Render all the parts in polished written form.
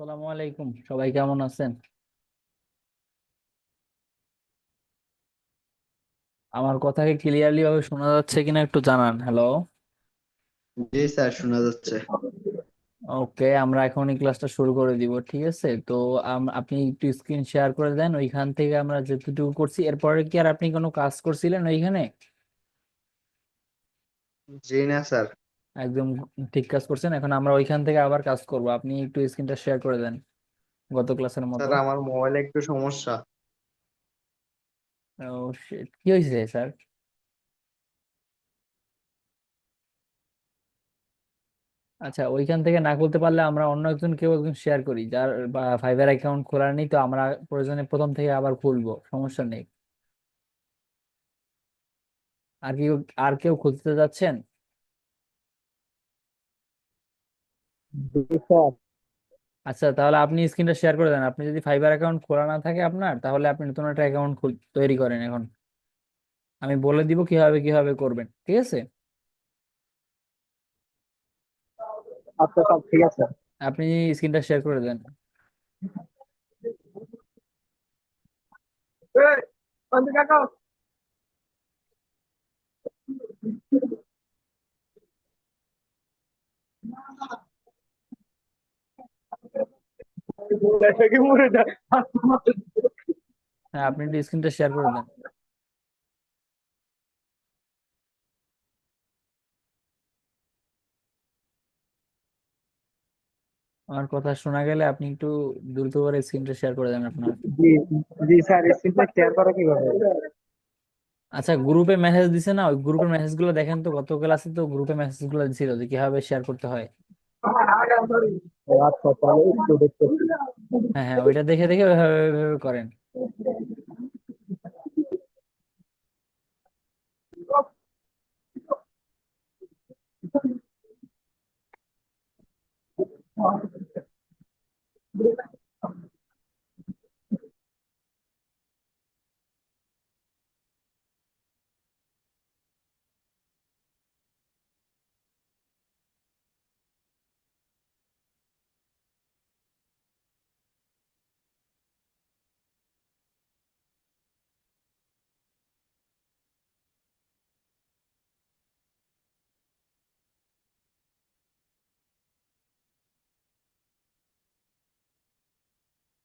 আসসালামু আলাইকুম, সবাই কেমন আছেন? আমার কথা কি ক্লিয়ারলি ভাবে শোনা যাচ্ছে কিনা একটু জানান। হ্যালো। জি স্যার, শোনা যাচ্ছে। ওকে, আমরা এখনই ক্লাসটা শুরু করে দিব, ঠিক আছে? তো আপনি একটু স্ক্রিন শেয়ার করে দেন। ওইখান থেকে আমরা যতটুকু করছি, এরপরে কি আর আপনি কোনো কাজ করছিলেন ওইখানে? জি না স্যার। একদম ঠিক কাজ করছেন। এখন আমরা ওইখান থেকে আবার কাজ করব, আপনি একটু স্ক্রিনটা শেয়ার করে দেন গত ক্লাসের মতো। স্যার, আমার মোবাইলে একটু সমস্যা। ও shit, কি হয়েছে স্যার? আচ্ছা, ওইখান থেকে না খুলতে পারলে আমরা অন্য একজন কেউ একজন শেয়ার করি, যার ফাইবার অ্যাকাউন্ট খোলার নেই, তো আমরা প্রয়োজনে প্রথম থেকে আবার খুলবো, সমস্যা নেই। আর কি, আর কেউ খুলতে যাচ্ছেন? জি স্যার। আচ্ছা, তাহলে আপনি স্ক্রিনটা শেয়ার করে দেন। আপনি যদি ফাইবার অ্যাকাউন্ট খোলা না থাকে আপনার, তাহলে আপনি নতুন একটা অ্যাকাউন্ট তৈরি করেন এখন। আমি বলে দিব কিভাবে কিভাবে করবেন, ঠিক আছে? আচ্ছা স্যার, ঠিক আছে। আপনি স্ক্রিনটা শেয়ার করে দেন। এই, বন্ধু কাকা। লেখা কি মরে যায়? হ্যাঁ, আপনি একটু স্ক্রিনটা শেয়ার করে দেন। আমার কথা শোনা গেলে আপনি একটু দ্রুত করে স্ক্রিনটা শেয়ার করে দেন আপনার। জি, জি স্যার, স্ক্রিনটা শেয়ার করা কিভাবে? আচ্ছা, গ্রুপে মেসেজ দিছে না? ওই গ্রুপের মেসেজ গুলো দেখেন তো, গত ক্লাসে তো গ্রুপে মেসেজ গুলো দিছিল যে কিভাবে শেয়ার করতে হয়। ও আচ্ছা, তাহলে একটু দেখতেছি। হ্যাঁ হ্যাঁ, ওইটা দেখে দেখে ওইভাবে ওইভাবে করেন।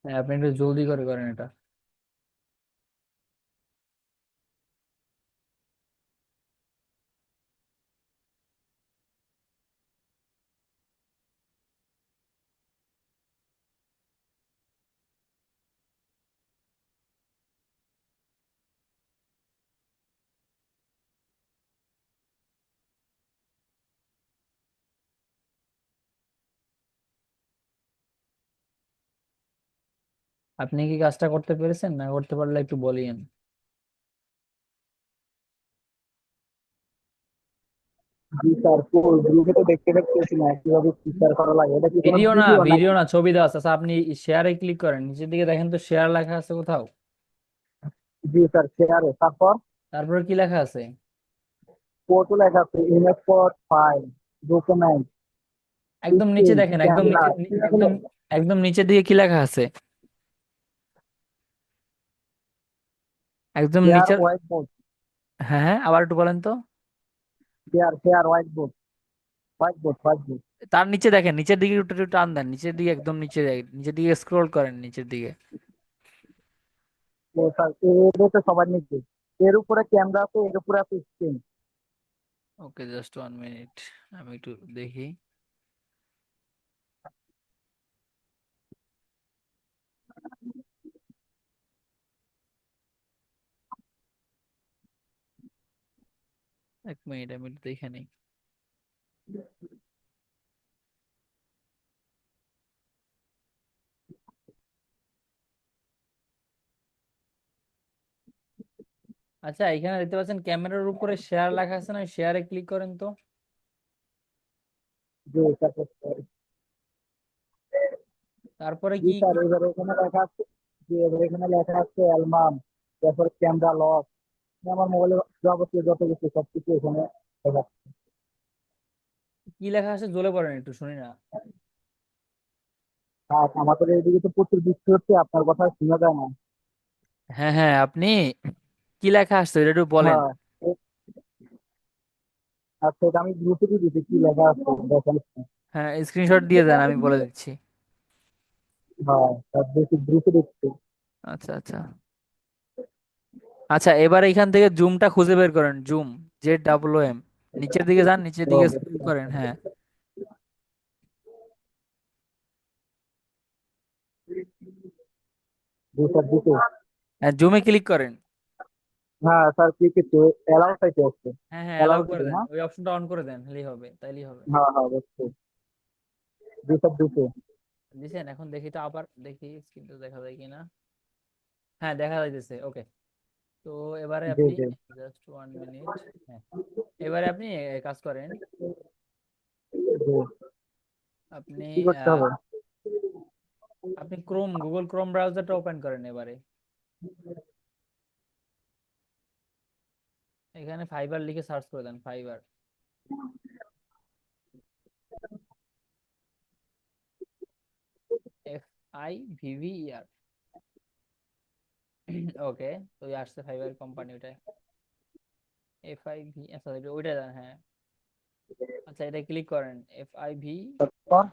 হ্যাঁ, আপনি একটু জলদি করে করেন এটা। আপনি কি কাজটা করতে পেরেছেন? না করতে পারলে একটু বলিয়েন। জি স্যার, গ্রুপে তো দেখতে পাচ্ছি না কিভাবে শেয়ার করা লাগে। এটা কি কোনো ভিডিও না, ভিডিও ভিডিও নাকি? না, ছবি দেওয়া আছে। আচ্ছা, আপনি শেয়ারে ক্লিক করেন, নিচের দিকে দেখেন তো শেয়ার লেখা আছে কোথাও? জি স্যার, শেয়ারে তারপর তারপরে কি লেখা আছে? ফটো লেখা আছে, ইমেজ ফর ফাইল, ডকুমেন্ট, একদম নিচে স্ক্রিন, দেখেন, একদম ক্যামেরা। নিচে, একদম একদম নিচের দিকে কি লেখা আছে? একদম শেয়ার নিচে। White board. হ্যাঁ হ্যাঁ, আবার একটু বলেন তো। Share white board, white board, white board. তার নিচে দেখেন, নিচের দিকে একটু একটু টান দেন, নিচের দিকে, একদম নিচে, নিচের দিকে স্ক্রোল করেন নিচের দিকে। ও স্যার, এটা তো সবার নিচে। এর উপরে ক্যামেরা আছে, এর উপরে আছে স্ক্রিন। ওকে, জাস্ট 1 মিনিট, আমি একটু দেখি। এক মিনিট, আমি একটু দেখে নিই। আচ্ছা, এখানে দেখতে পাচ্ছেন ক্যামেরার উপরে শেয়ার লেখা আছে না? শেয়ারে ক্লিক করেন তো। জি স্যার, তারপরে জি কি স্যার, কি? এবার এখানে লেখা আছে, জি এবার এখানে লেখা আছে অ্যালবাম, তারপর ক্যামেরা লক, আমার মোবাইলে যাবতীয় যত কিছু সবকিছু এখানে লেখা আছে। কি লেখা আছে জোরে বলেন, একটু শুনি না। আর আমাদের এদিকে তো প্রচুর বৃষ্টি হচ্ছে, আপনার কথা শোনা যায় না। হ্যাঁ হ্যাঁ, আপনি কি লেখা আসছে এটা একটু বলেন। হ্যাঁ, আচ্ছা, এটা আমি গ্রুপে দিয়ে দিচ্ছি, কি লেখা আছে দেখেন। হ্যাঁ, স্ক্রিনশট দিয়ে দেন, আমি বলে দিচ্ছি। হ্যাঁ, তার বেশি গ্রুপে দিচ্ছি। আচ্ছা আচ্ছা। আচ্ছা, এবার এখান থেকে জুমটা খুঁজে বের করেন, জুম, ZWM। নিচের দিকে যান, নিচের ও, দিকে স্ক্রল করেন, হ্যাঁ। জি স্যার দিতে। হ্যাঁ, জুমে ক্লিক করেন। হ্যাঁ স্যার, কি কিছু অ্যালাউ চাইতে হচ্ছে। হ্যাঁ হ্যাঁ, অ্যালাউ অ্যালাউ করে দিতে, দেন, হ্যাঁ। ওই অপশনটা অন করে দেন, হলেই হবে, তাইলেই হবে। হ্যাঁ হ্যাঁ, অবশ্যই। জি স্যার দিতে। দিছেন? এখন দেখি তো, আবার দেখি স্ক্রিনটা দেখা যায় কিনা। হ্যাঁ, দেখা যাইতেছে, ওকে। তো এবারে জি আপনি, জি। Just 1 minute. হ্যাঁ, এবারে আপনি কাজ করেন। জি। আপনি কি করতে আহ, হবে? আপনি গুগল ক্রোম ব্রাউজারটা ওপেন করেন এবারে। এখানে ফাইবার লিখে সার্চ করে দেন, ফাইবার। FIVVER। ওকে। তো এই আসছে ফাইবার কোম্পানি, ওটা FIV, আচ্ছা ওইটা দেন, হ্যাঁ। আচ্ছা, এটা ক্লিক করেন, তারপর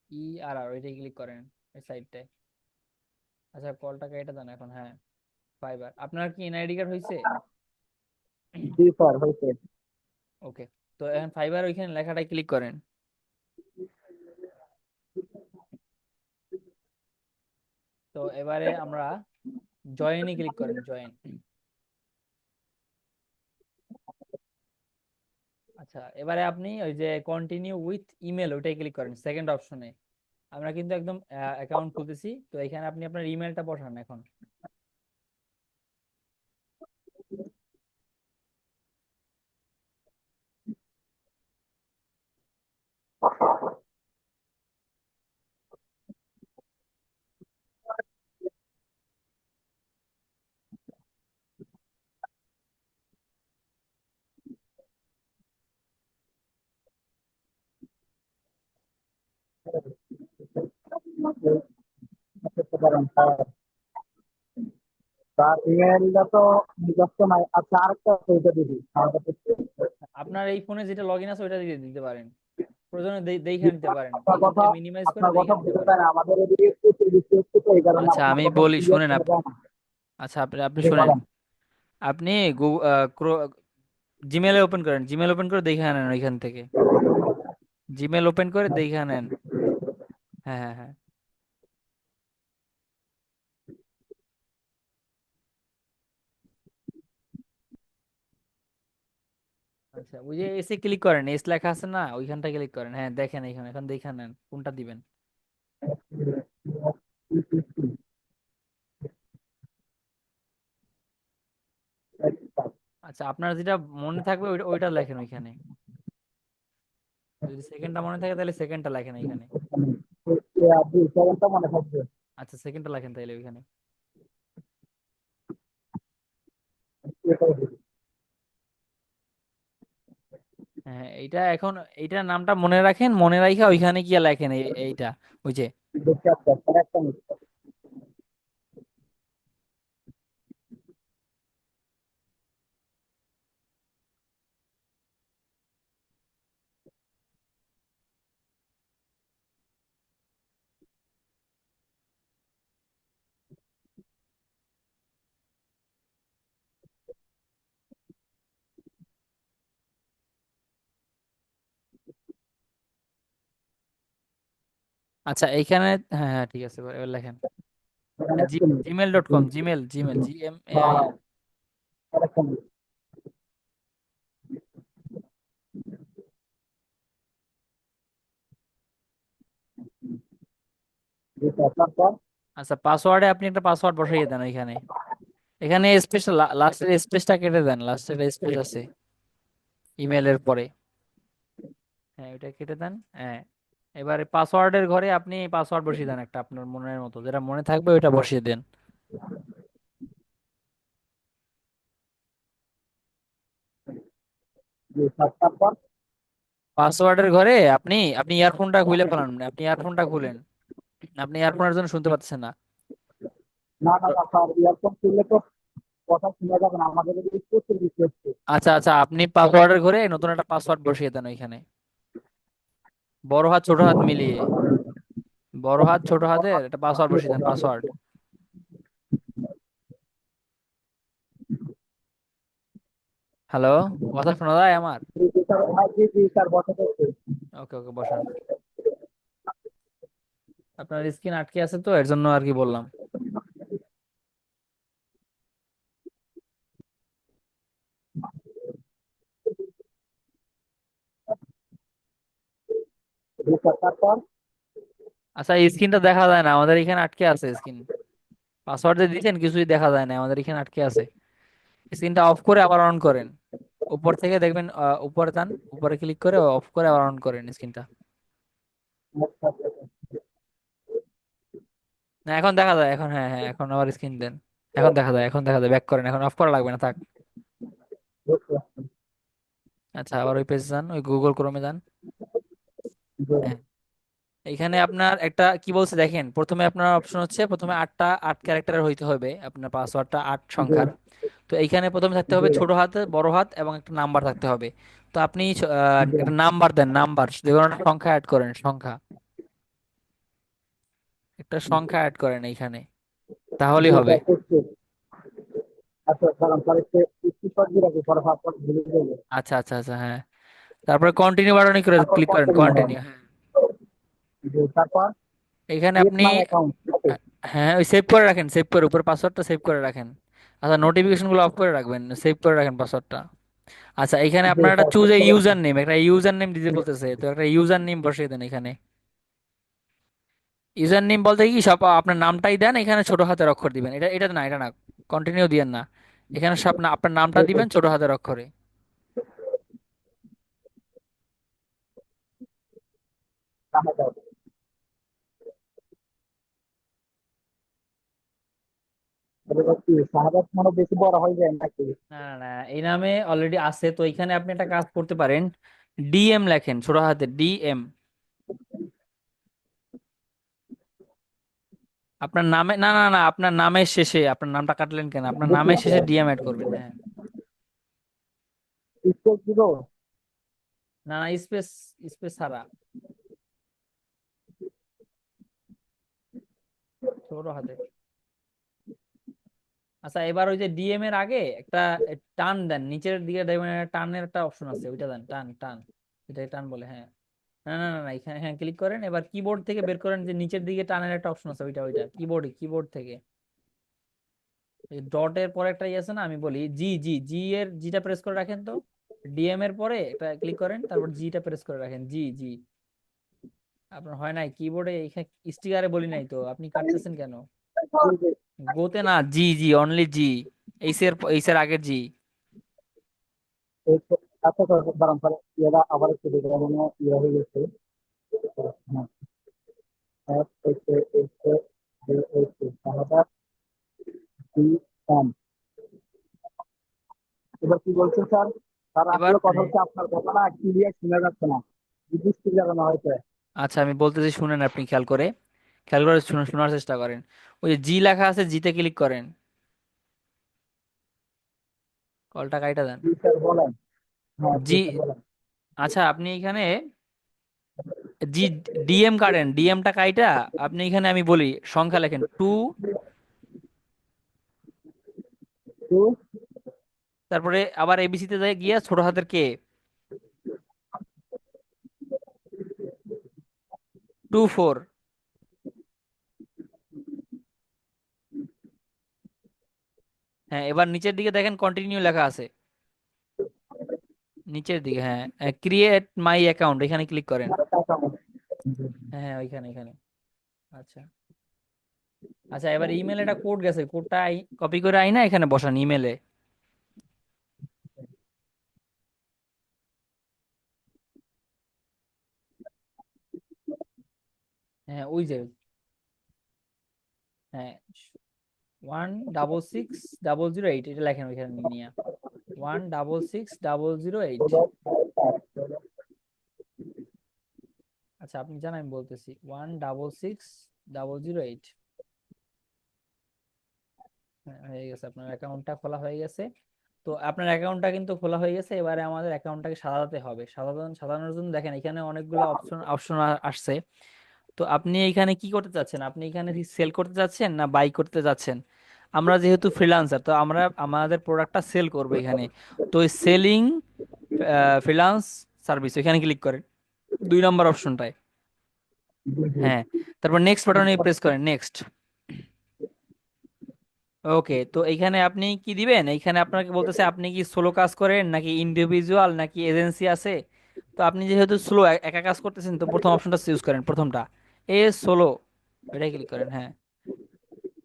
FIVERR, ওইটাই ক্লিক করেন, এই সাইডটায়। আচ্ছা, কলটা কেটে দেন এখন, হ্যাঁ। ফাইবার, আপনার কি এনআইডি কার্ড হয়েছে? জি স্যার হয়েছে। ওকে। তো এখন ফাইবার ওইখানে লেখাটায় ক্লিক করেন। তো এবারে আমরা জয়েনে ক্লিক করেন, জয়েন। আচ্ছা, এবারে আপনি ওই যে কন্টিনিউ উইথ ইমেল, ওইটাই ক্লিক করেন সেকেন্ড অপশনে। আমরা কিন্তু একদম অ্যাকাউন্ট খুলতেছি, তো এখানে আপনি আপনার ইমেলটা বসান এখন। করতে পারেন স্যার। তার ইমেলটা তো নিজস্ব নাই। আচ্ছা, আরেকটা আছে, ওইটা দিবি আমার কাছে। আপনার এই ফোনে যেটা লগ ইন আছে ওইটা দিয়ে দিতে পারেন, প্রয়োজনে দেখে নিতে পারেন, আপনার ইমেলটা কথা মিনিমাইজ করে আপনার দেখে কথা নিতে বুঝতে পারেন। পারেন, আমাদের এদিকে প্রচুর বৃষ্টি হচ্ছে, তো এই কারণে আচ্ছা, আপনার আমি কথা বলি ক্লিয়ার শুনেন, শোনা যায় না। আচ্ছা আপনি আপনি জি শুনেন। বলেন। আপনি জিমেলে ওপেন করেন, জিমেল ওপেন করে দেখে আনেন ওইখান থেকে। জিমেল ওপেন করে দেখে আনেন। হ্যাঁ হ্যাঁ হ্যাঁ। আচ্ছা, ওই যে এসে ক্লিক করেন, এস লেখা আছে না, ওইখানটা ক্লিক করেন, হ্যাঁ দেখেন এখানে, এখন দেখে নেন কোনটা দিবেন। আচ্ছা, আপনার যেটা মনে থাকবে ওইটা ওইটা লেখেন ওইখানে। যদি সেকেন্ডটা মনে থাকে তাহলে সেকেন্ডটা লেখেন এখানে। দুই সেকেন্ডটা মনে থাকবে। আচ্ছা, সেকেন্ডটা লেখেন তাইলে ওইখানে। এটাই দিবি। হ্যাঁ, এইটা এখন, এইটার নামটা মনে রাখেন, মনে রাখা ওইখানে গিয়ে লেখেন এইটা, ওই যে। দেখতে পাচ্ছি, স্যার একটা মিনিট। আচ্ছা, এইখানে, হ্যাঁ হ্যাঁ ঠিক আছে, এবার লেখেন। একটা মিনিট। জিমেল.com, জিমেল হ্যাঁ, GMAIL। একটা মিনিট। জি স্যার, তারপর আচ্ছা, পাসওয়ার্ডে আপনি একটা পাসওয়ার্ড বসাইয়ে দেন এখানে। এখানে স্পেস, লাস্টের স্পেসটা কেটে দেন, লাস্টের স্পেস আছে ইমেলের পরে। হ্যাঁ, ওইটা কেটে দেন, হ্যাঁ। এবারে পাসওয়ার্ডের ঘরে আপনি পাসওয়ার্ড বসিয়ে দেন একটা, আপনার মনের মতো যেটা মনে থাকবে ওইটা বসিয়ে দেন। জি স্যার, তারপর পাসওয়ার্ডের ঘরে আপনি আপনি ইয়ারফোনটা খুলে ফেলান, আপনি ইয়ারফোনটা খুলেন। আপনি ইয়ারফোনের জন্য শুনতে পাচ্ছেন না। না না না স্যার, ইয়ারফোন খুললে তো কথা শোনা যাবে না, আমাদের এদিকে প্রচুর বৃষ্টি হচ্ছে। আচ্ছা আচ্ছা, আপনি পাসওয়ার্ডের ঘরে নতুন একটা পাসওয়ার্ড বসিয়ে দেন ওইখানে, বড় হাত ছোট হাত মিলিয়ে, বড় হাত ছোট হাতের একটা পাসওয়ার্ড বসিয়ে দেন, পাসওয়ার্ড। হ্যালো, কথা শোনা যায় আমার? জি জি স্যার, হ্যাঁ, জি জি স্যার, বসাতে হচ্ছে। ওকে ওকে, বসান। আপনার স্ক্রিন আটকে আছে তো, এর জন্য আর কি বললাম। জি স্যার, তারপর? আচ্ছা, স্ক্রিনটা দেখা যায় না, আমাদের এখানে আটকে আছে স্ক্রিন। পাসওয়ার্ড যে দিয়েছেন কিছুই দেখা যায় না, আমাদের এখানে আটকে আছে। স্ক্রিনটা অফ করে আবার অন করেন। উপর থেকে দেখবেন, উপরে টান, উপরে ক্লিক করে অফ করে আবার অন করেন স্ক্রিনটা। আচ্ছা আচ্ছা না, এখন দেখা যায়, এখন হ্যাঁ হ্যাঁ, এখন আবার স্ক্রিন দেন। এখন দেখা যায়, এখন দেখা যায়, ব্যাক করেন, এখন অফ করা লাগবে না, থাক। আচ্ছা। আচ্ছা, আবার ওই পেজে যান, ওই গুগল ক্রোমে যান। জি হ্যাঁ, এখানে আপনার একটা কি বলছে দেখেন, প্রথমে আপনার অপশন হচ্ছে, প্রথমে 8 ক্যারেক্টারের হইতে হবে আপনার পাসওয়ার্ডটা, 8 জি সংখ্যার। তো এইখানে প্রথমে থাকতে জি হবে ছোট হাতে, বড় হাত এবং একটা নাম্বার থাকতে হবে। তো আপনি জি। একটা নাম্বার দেন, নাম্বার, যে কোনো একটা সংখ্যা অ্যাড করেন, সংখ্যা, একটা সংখ্যা অ্যাড করেন এইখানে, তাহলেই জি হবে। স্যার, করছি। আচ্ছা স্যার, স্যার একটু স্ক্রিনশট দিয়ে রাখি, পরে পাসওয়ার্ড ভুলে যাবো। আচ্ছা আচ্ছা আচ্ছা, হ্যাঁ। তারপরে কন্টিনিউ বাটনে করে তারপর ক্লিক করেন, কন্টিনিউ, হ্যাঁ। কন্টিনিউ, হ্যাঁ। জি, তারপর এখানে ক্রিয়েট আপনি মাই অ্যাকাউন্ট। ওকে। হ্যাঁ, ওই সেভ করে রাখেন, সেভ করে উপর পাসওয়ার্ডটা সেভ করে রাখেন। আচ্ছা, নোটিফিকেশন গুলো অফ করে রাখবেন, সেভ করে রাখেন পাসওয়ার্ডটা। আচ্ছা, এখানে জি আপনার একটা স্যার, চুজ চেক এ করে ইউজার রাখুন। নেম, একটা ইউজার নেম দিতে বলতেছে, তো একটা ইউজার নেম বসিয়ে দেন এখানে। ইউজার নেম বলতে কি, সব আপনার নামটাই দেন, এখানে ছোট হাতের অক্ষর দিবেন, এটা এটা না, এটা না, কন্টিনিউ দিয়েন না। এখানে সব আপনার নামটা ওকে। দিবেন ছোট হাতের অক্ষরে। তাহলে এবার কি শাহাদাত মানে বেশি বড় হয়ে যায় নাকি? না না না, এই নামে অলরেডি আছে, তো এখানে আপনি একটা কাজ করতে পারেন, ডিএম লেখেন, ছোট হাতে ডিএম। আপনার নামে, না না না, আপনার নামের শেষে, আপনার নামটা কাটলেন কেন, আপনার নামের শেষে ডিএম অ্যাড করবেন, হ্যাঁ। স্পেস দিব? না না, স্পেস, স্পেস ছাড়া, ছোট হাতে। আচ্ছা, এবার ওই যে ডিএম এর আগে একটা টান দেন, নিচের দিকে দেখবেন একটা টানের একটা অপশন আছে, ওইটা দেন, টান টান, এটাকে টান বলে, হ্যাঁ। না না না না, এখানে হ্যাঁ ক্লিক করেন, এবার কিবোর্ড থেকে বের করেন, যে নিচের দিকে টানের একটা অপশন আছে, ওইটা ওইটা কিবোর্ডে, কিবোর্ড থেকে ডটের পরে একটা ইয়ে আছে না, আমি বলি জি জি, জি এর জিটা প্রেস করে রাখেন তো। ডিএম এর পরে একটা ক্লিক করেন, তারপর জিটা প্রেস করে রাখেন, জি জি। আপনার হয় নাই কিবোর্ডে, এখানে স্টিকারে বলি নাই তো, আপনি কাটতেছেন কেন? জি জি। গোতে না, জি জি, অনলি জি, এইসের আগের জি। এই তো। আচ্ছা স্যার, দাঁড়ান স্যার, ইয়েটা আবার একটু দেখে মনে হয় ইয়ে হয়ে গেছে। হ্যাঁ, এফ এসে এসে যে এসে শাহাদাত ডি এম। এবার কি বলছেন স্যার? স্যার এবার আসলে কথা হ্যাঁ, হচ্ছে, আপনার কথা না ক্লিয়ার শোনা যাচ্ছে না, বৃষ্টির কারণে হয়েছে। আচ্ছা আমি বলতেছি শুনেন, আপনি খেয়াল করে, খেয়াল করে শোনার চেষ্টা করেন। ওই যে জি লেখা আছে, জিতে ক্লিক করেন, কলটা কাইটা দেন। জি স্যার বলেন। হ্যাঁ জি জি, স্যার বলেন। আচ্ছা আপনি এখানে জি, ডিএম কাটেন, ডিএমটা কাইটা আপনি এখানে, আমি বলি সংখ্যা লেখেন টু, টু। তারপরে আবার এবিসিতে যায় গিয়া ছোট হাতের কে, 24। হ্যাঁ, এবার নিচের দিকে দেখেন কন্টিনিউ লেখা আছে, নিচের দিকে, হ্যাঁ, ক্রিয়েট মাই অ্যাকাউন্ট, এখানে ক্লিক করেন। হ্যাঁ হ্যাঁ, ওইখানে, এখানে। আচ্ছা আচ্ছা, এবার ইমেলে একটা কোড গেছে, কোডটা কপি করে আইনা এখানে বসান ইমেলে। হ্যাঁ, ওই যে, হ্যাঁ, 166,008, এটা লেখেন ওইখানে নিয়ে, 166,008। আচ্ছা আপনি জান, আমি বলতেছি 166 008। হ্যাঁ, হয়ে গেছে, আপনার অ্যাকাউন্টটা খোলা হয়ে গেছে। তো আপনার অ্যাকাউন্টটা কিন্তু খোলা হয়ে গেছে, এবারে আমাদের অ্যাকাউন্টটাকে সাজাতে হবে। সাজানোর জন্য দেখেন এখানে অনেকগুলো অপশন অপশন আসছে। তো আপনি এখানে কি করতে চাচ্ছেন? আপনি এখানে সেল করতে চাচ্ছেন না বাই করতে চাচ্ছেন? আমরা যেহেতু ফ্রিল্যান্সার, তো আমরা আমাদের প্রোডাক্টটা সেল করব এখানে। তো ওই সেলিং ফ্রিল্যান্স সার্ভিস এখানে ক্লিক করেন 2 নম্বর অপশনটায়। জি জি। হ্যাঁ, তারপর নেক্সট বাটনে তারপর প্রেস করেন, নেক্সট। ওকে, তো এইখানে আপনি কি দিবেন? এইখানে আপনাকে বলতেছে আপনি কি সোলো কাজ করেন নাকি ইন্ডিভিজুয়াল নাকি এজেন্সি আছে। তো আপনি যেহেতু স্লো একা কাজ করতেছেন, তো প্রথম অপশনটা চুজ করেন, প্রথমটা সোলো, ওইটাই ক্লিক করেন। হ্যাঁ,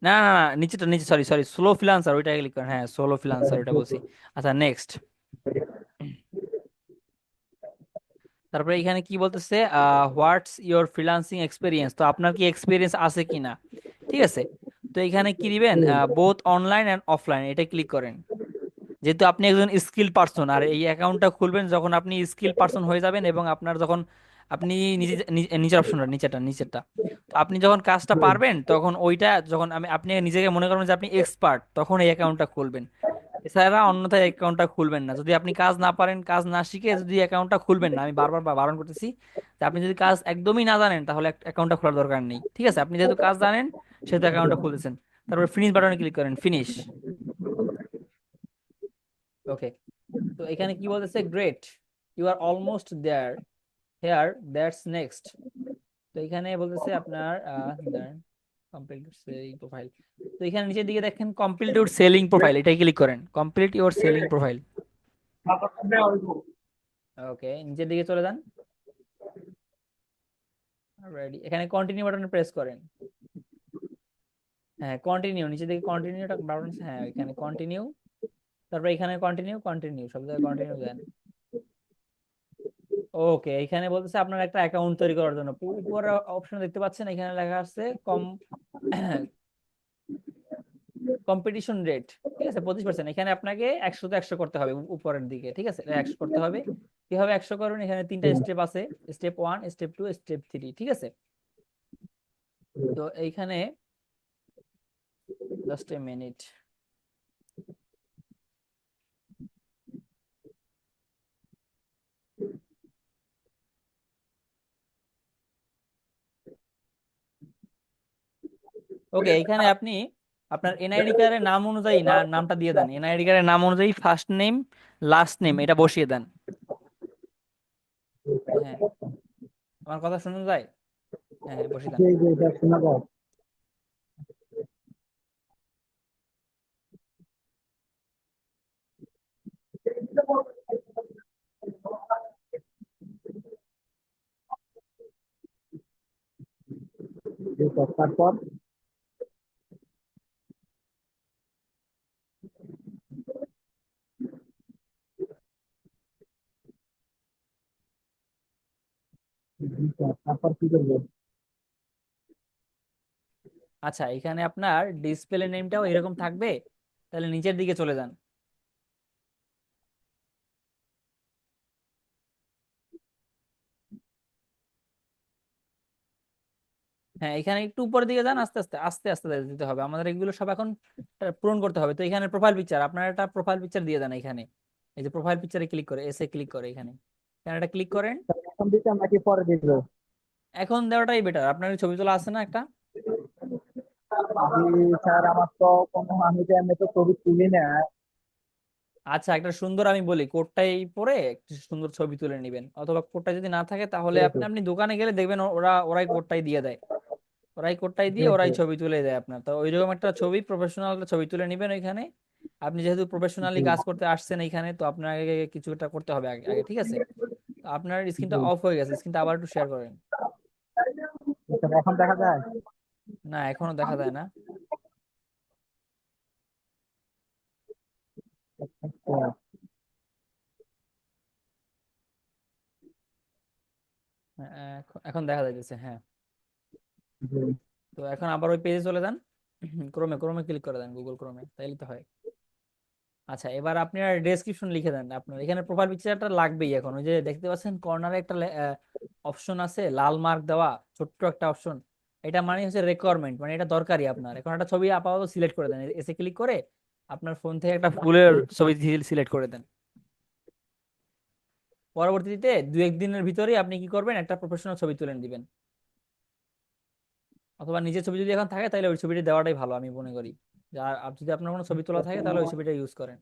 না না না, নিচেটা, নিচে, সরি সরি, স্লো ফ্রিল্যান্সার ওইটাই ক্লিক করেন। হ্যাঁ, সোলো ফ্রিল্যান্সার ওইটা বলছি। আচ্ছা, নেক্সট। তারপরে এখানে কি বলতেছে, হোয়াটস ইওর ফ্রিল্যান্সিং এক্সপিরিয়েন্স, তো আপনার কি এক্সপিরিয়েন্স আছে কিনা। ঠিক আছে, তো এখানে কি দিবেন, বোথ অনলাইন অ্যান্ড অফলাইন, এটা ক্লিক করেন। যেহেতু আপনি একজন স্কিল পারসন, আর এই অ্যাকাউন্টটা খুলবেন যখন আপনি স্কিল পারসন হয়ে যাবেন, এবং আপনার যখন আপনি নিজে নিচের অপশনটা, নিচেরটা নিচেরটা, তো আপনি যখন কাজটা পারবেন তখন ওইটা, যখন আপনি নিজেকে মনে করবেন যে আপনি এক্সপার্ট, তখন এই অ্যাকাউন্টটা খুলবেন। এছাড়া অন্যথায় অ্যাকাউন্টটা খুলবেন না। যদি আপনি কাজ না পারেন, কাজ না শিখে যদি অ্যাকাউন্টটা খুলবেন না, আমি বারবার বারণ করতেছি যে আপনি যদি কাজ একদমই না জানেন তাহলে অ্যাকাউন্টটা খোলার দরকার নেই। ঠিক আছে, আপনি যেহেতু কাজ জানেন সেহেতু অ্যাকাউন্টটা খুলতেছেন। তারপর ফিনিশ বাটনে ক্লিক করেন, ফিনিশ। ওকে, তো এখানে কি বলতেছে, great, you are almost there, here that's next. তো এখানে বলতেছে আপনার কমপ্লিট সেলিং প্রোফাইল। তো এখানে নিচের দিকে দেখেন কমপ্লিট ইউর সেলিং প্রোফাইল, এটাই ক্লিক করেন, কমপ্লিট ইউর সেলিং প্রোফাইল। ওকে, নিচের দিকে চলে যান। রেডি, এখানে কন্টিনিউ বাটনে প্রেস করেন। হ্যাঁ, কন্টিনিউ, নিচের দিকে কন্টিনিউ বাটন, হ্যাঁ এখানে কন্টিনিউ। তারপর এখানে কন্টিনিউ, কন্টিনিউ, সব জায়গায় কন্টিনিউ দেন। ওকে, এখানে বলতেছে আপনার একটা অ্যাকাউন্ট তৈরি করার জন্য উপরে অপশন দেখতে পাচ্ছেন, এখানে লেখা আছে কম্পিটিশন রেট। ঠিক আছে, 25%। এখানে আপনাকে 100 তে 100 করতে হবে, উপরের দিকে। ঠিক আছে, 100 করতে হবে। কিভাবে 100 করবেন? এখানে 3টা স্টেপ আছে, স্টেপ 1, স্টেপ 2, স্টেপ 3। ঠিক আছে, তো এইখানে জাস্ট এ মিনিট। ওকে, এখানে আপনি আপনার এনআইডি কার্ডের নাম অনুযায়ী নামটা দিয়ে দেন। এনআইডি কার্ডের নাম অনুযায়ী ফার্স্ট নেম লাস্ট নেম এটা বসিয়ে দেন। হ্যাঁ, আমার কথা শোনা যায়? হ্যাঁ হ্যাঁ, বসিয়ে দেন। জি জি, এটা শোনা যায়। জি স্যার, তারপর জি স্যার, তারপর কি করবো? আচ্ছা, এখানে আপনার ডিসপ্লে নেমটাও এরকম থাকবে, তাহলে নিচের দিকে চলে যান। হ্যাঁ, এখানে একটু উপরের দিকে যান, আস্তে আস্তে আস্তে আস্তে দিতে হবে, আমাদের এগুলো সব এখন পূরণ করতে হবে। তো এখানে প্রোফাইল পিকচার, আপনার একটা প্রোফাইল পিকচার দিয়ে দেন এখানে। এই যে প্রোফাইল পিকচারে ক্লিক করে, এসে ক্লিক করে এখানে, এখানে এটা ক্লিক করেন। স্যার, এখন দিতে নাকি পরে দিব? এখন দেওয়াটাই বেটার, আপনার ছবি তোলা আছে না একটা? জি স্যার, আমার তো কোনো, আমি তো এমনি তো ছবি তুলি না। আচ্ছা, একটা সুন্দর, আমি বলি, কোটটাই পরে একটু সুন্দর ছবি তুলে নেবেন, অথবা কোটটা যদি না থাকে তাহলে জি আপনি আপনি দোকানে গেলে দেখবেন ওরাই কোটটাই দিয়ে দেয়। ওরাই কোটটাই জি দিয়ে জি ওরাই ছবি তুলে দেয় আপনার। তো ওইরকম একটা ছবি, প্রফেশনাল একটা ছবি তুলে নেবেন ওইখানে। আপনি যেহেতু প্রফেশনালি জি কাজ করতে আসছেন এইখানে, তো আপনাকে কিছু একটা করতে হবে আগে আগে। ঠিক আছে, তো আপনার স্ক্রিনটা জি। অফ হয়ে গেছে, স্ক্রিনটা আবার একটু শেয়ার করেন। স্যার, এখন দেখা যায়? না, এখনো দেখা যায় না। আচ্ছা, এখন দেখা যাইতেছে, হ্যাঁ। জি। তো এখন আবার ওই পেজে চলে যান, ক্রোমে ক্রোমে ক্লিক করে দেন, গুগল ক্রোমে, তাইলে তো হয়। আচ্ছা, এবার আপনি আর ডেসক্রিপশন লিখে দেন। আপনার এখানে প্রোফাইল পিকচারটা লাগবেই। এখন ওই যে দেখতে পাচ্ছেন কর্নারে একটা অপশন আছে লাল মার্ক দেওয়া, ছোট্ট একটা অপশন, এটা মানে হচ্ছে রিকোয়ারমেন্ট, মানে এটা দরকারি আপনার। এখন একটা ছবি আপাতত সিলেক্ট করে দেন, এসে ক্লিক করে আপনার ফোন থেকে একটা ফুলের ছবি সিলেক্ট করে দেন। পরবর্তীতে 2-1 দিনের ভিতরেই আপনি কি করবেন, একটা প্রফেশনাল ছবি তুলে দিবেন। অথবা নিজের ছবি যদি এখন থাকে তাহলে ওই ছবিটা দেওয়াটাই ভালো আমি মনে করি। যদি আপনার কোনো ছবি তোলা থাকে তাহলে ওই ছবিটা ইউজ করেন।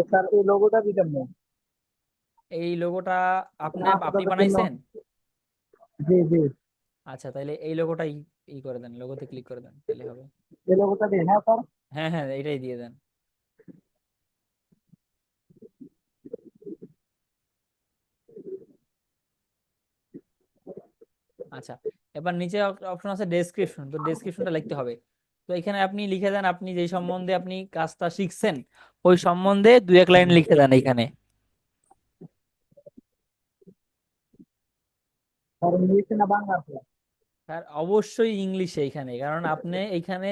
স্যার এই লোগোটা দিতেন না? এই লোগোটা আপনি আপনি আপনাদের জন্য। বানাইছেন? জি জি। আচ্ছা, তাহলে এই লোগোটা ই করে দেন, লোগোতে ক্লিক করে দেন, তাহলে হবে। এই লোগোটা দিই, হ্যাঁ স্যার। হ্যাঁ হ্যাঁ, এটাই দিয়ে দেন। আচ্ছা, এবার নিচে অপশন আছে ডেসক্রিপশন, তো ডেসক্রিপশনটা লিখতে হবে। তো এখানে আপনি লিখে দেন আপনি যেই সম্বন্ধে আপনি কাজটা শিখছেন ওই সম্বন্ধে 2-1 লাইন লিখে দেন এখানে। স্যার ইংলিশে না বাংলাতে? আর অবশ্যই ইংলিশে এখানে, কারণ আপনি এখানে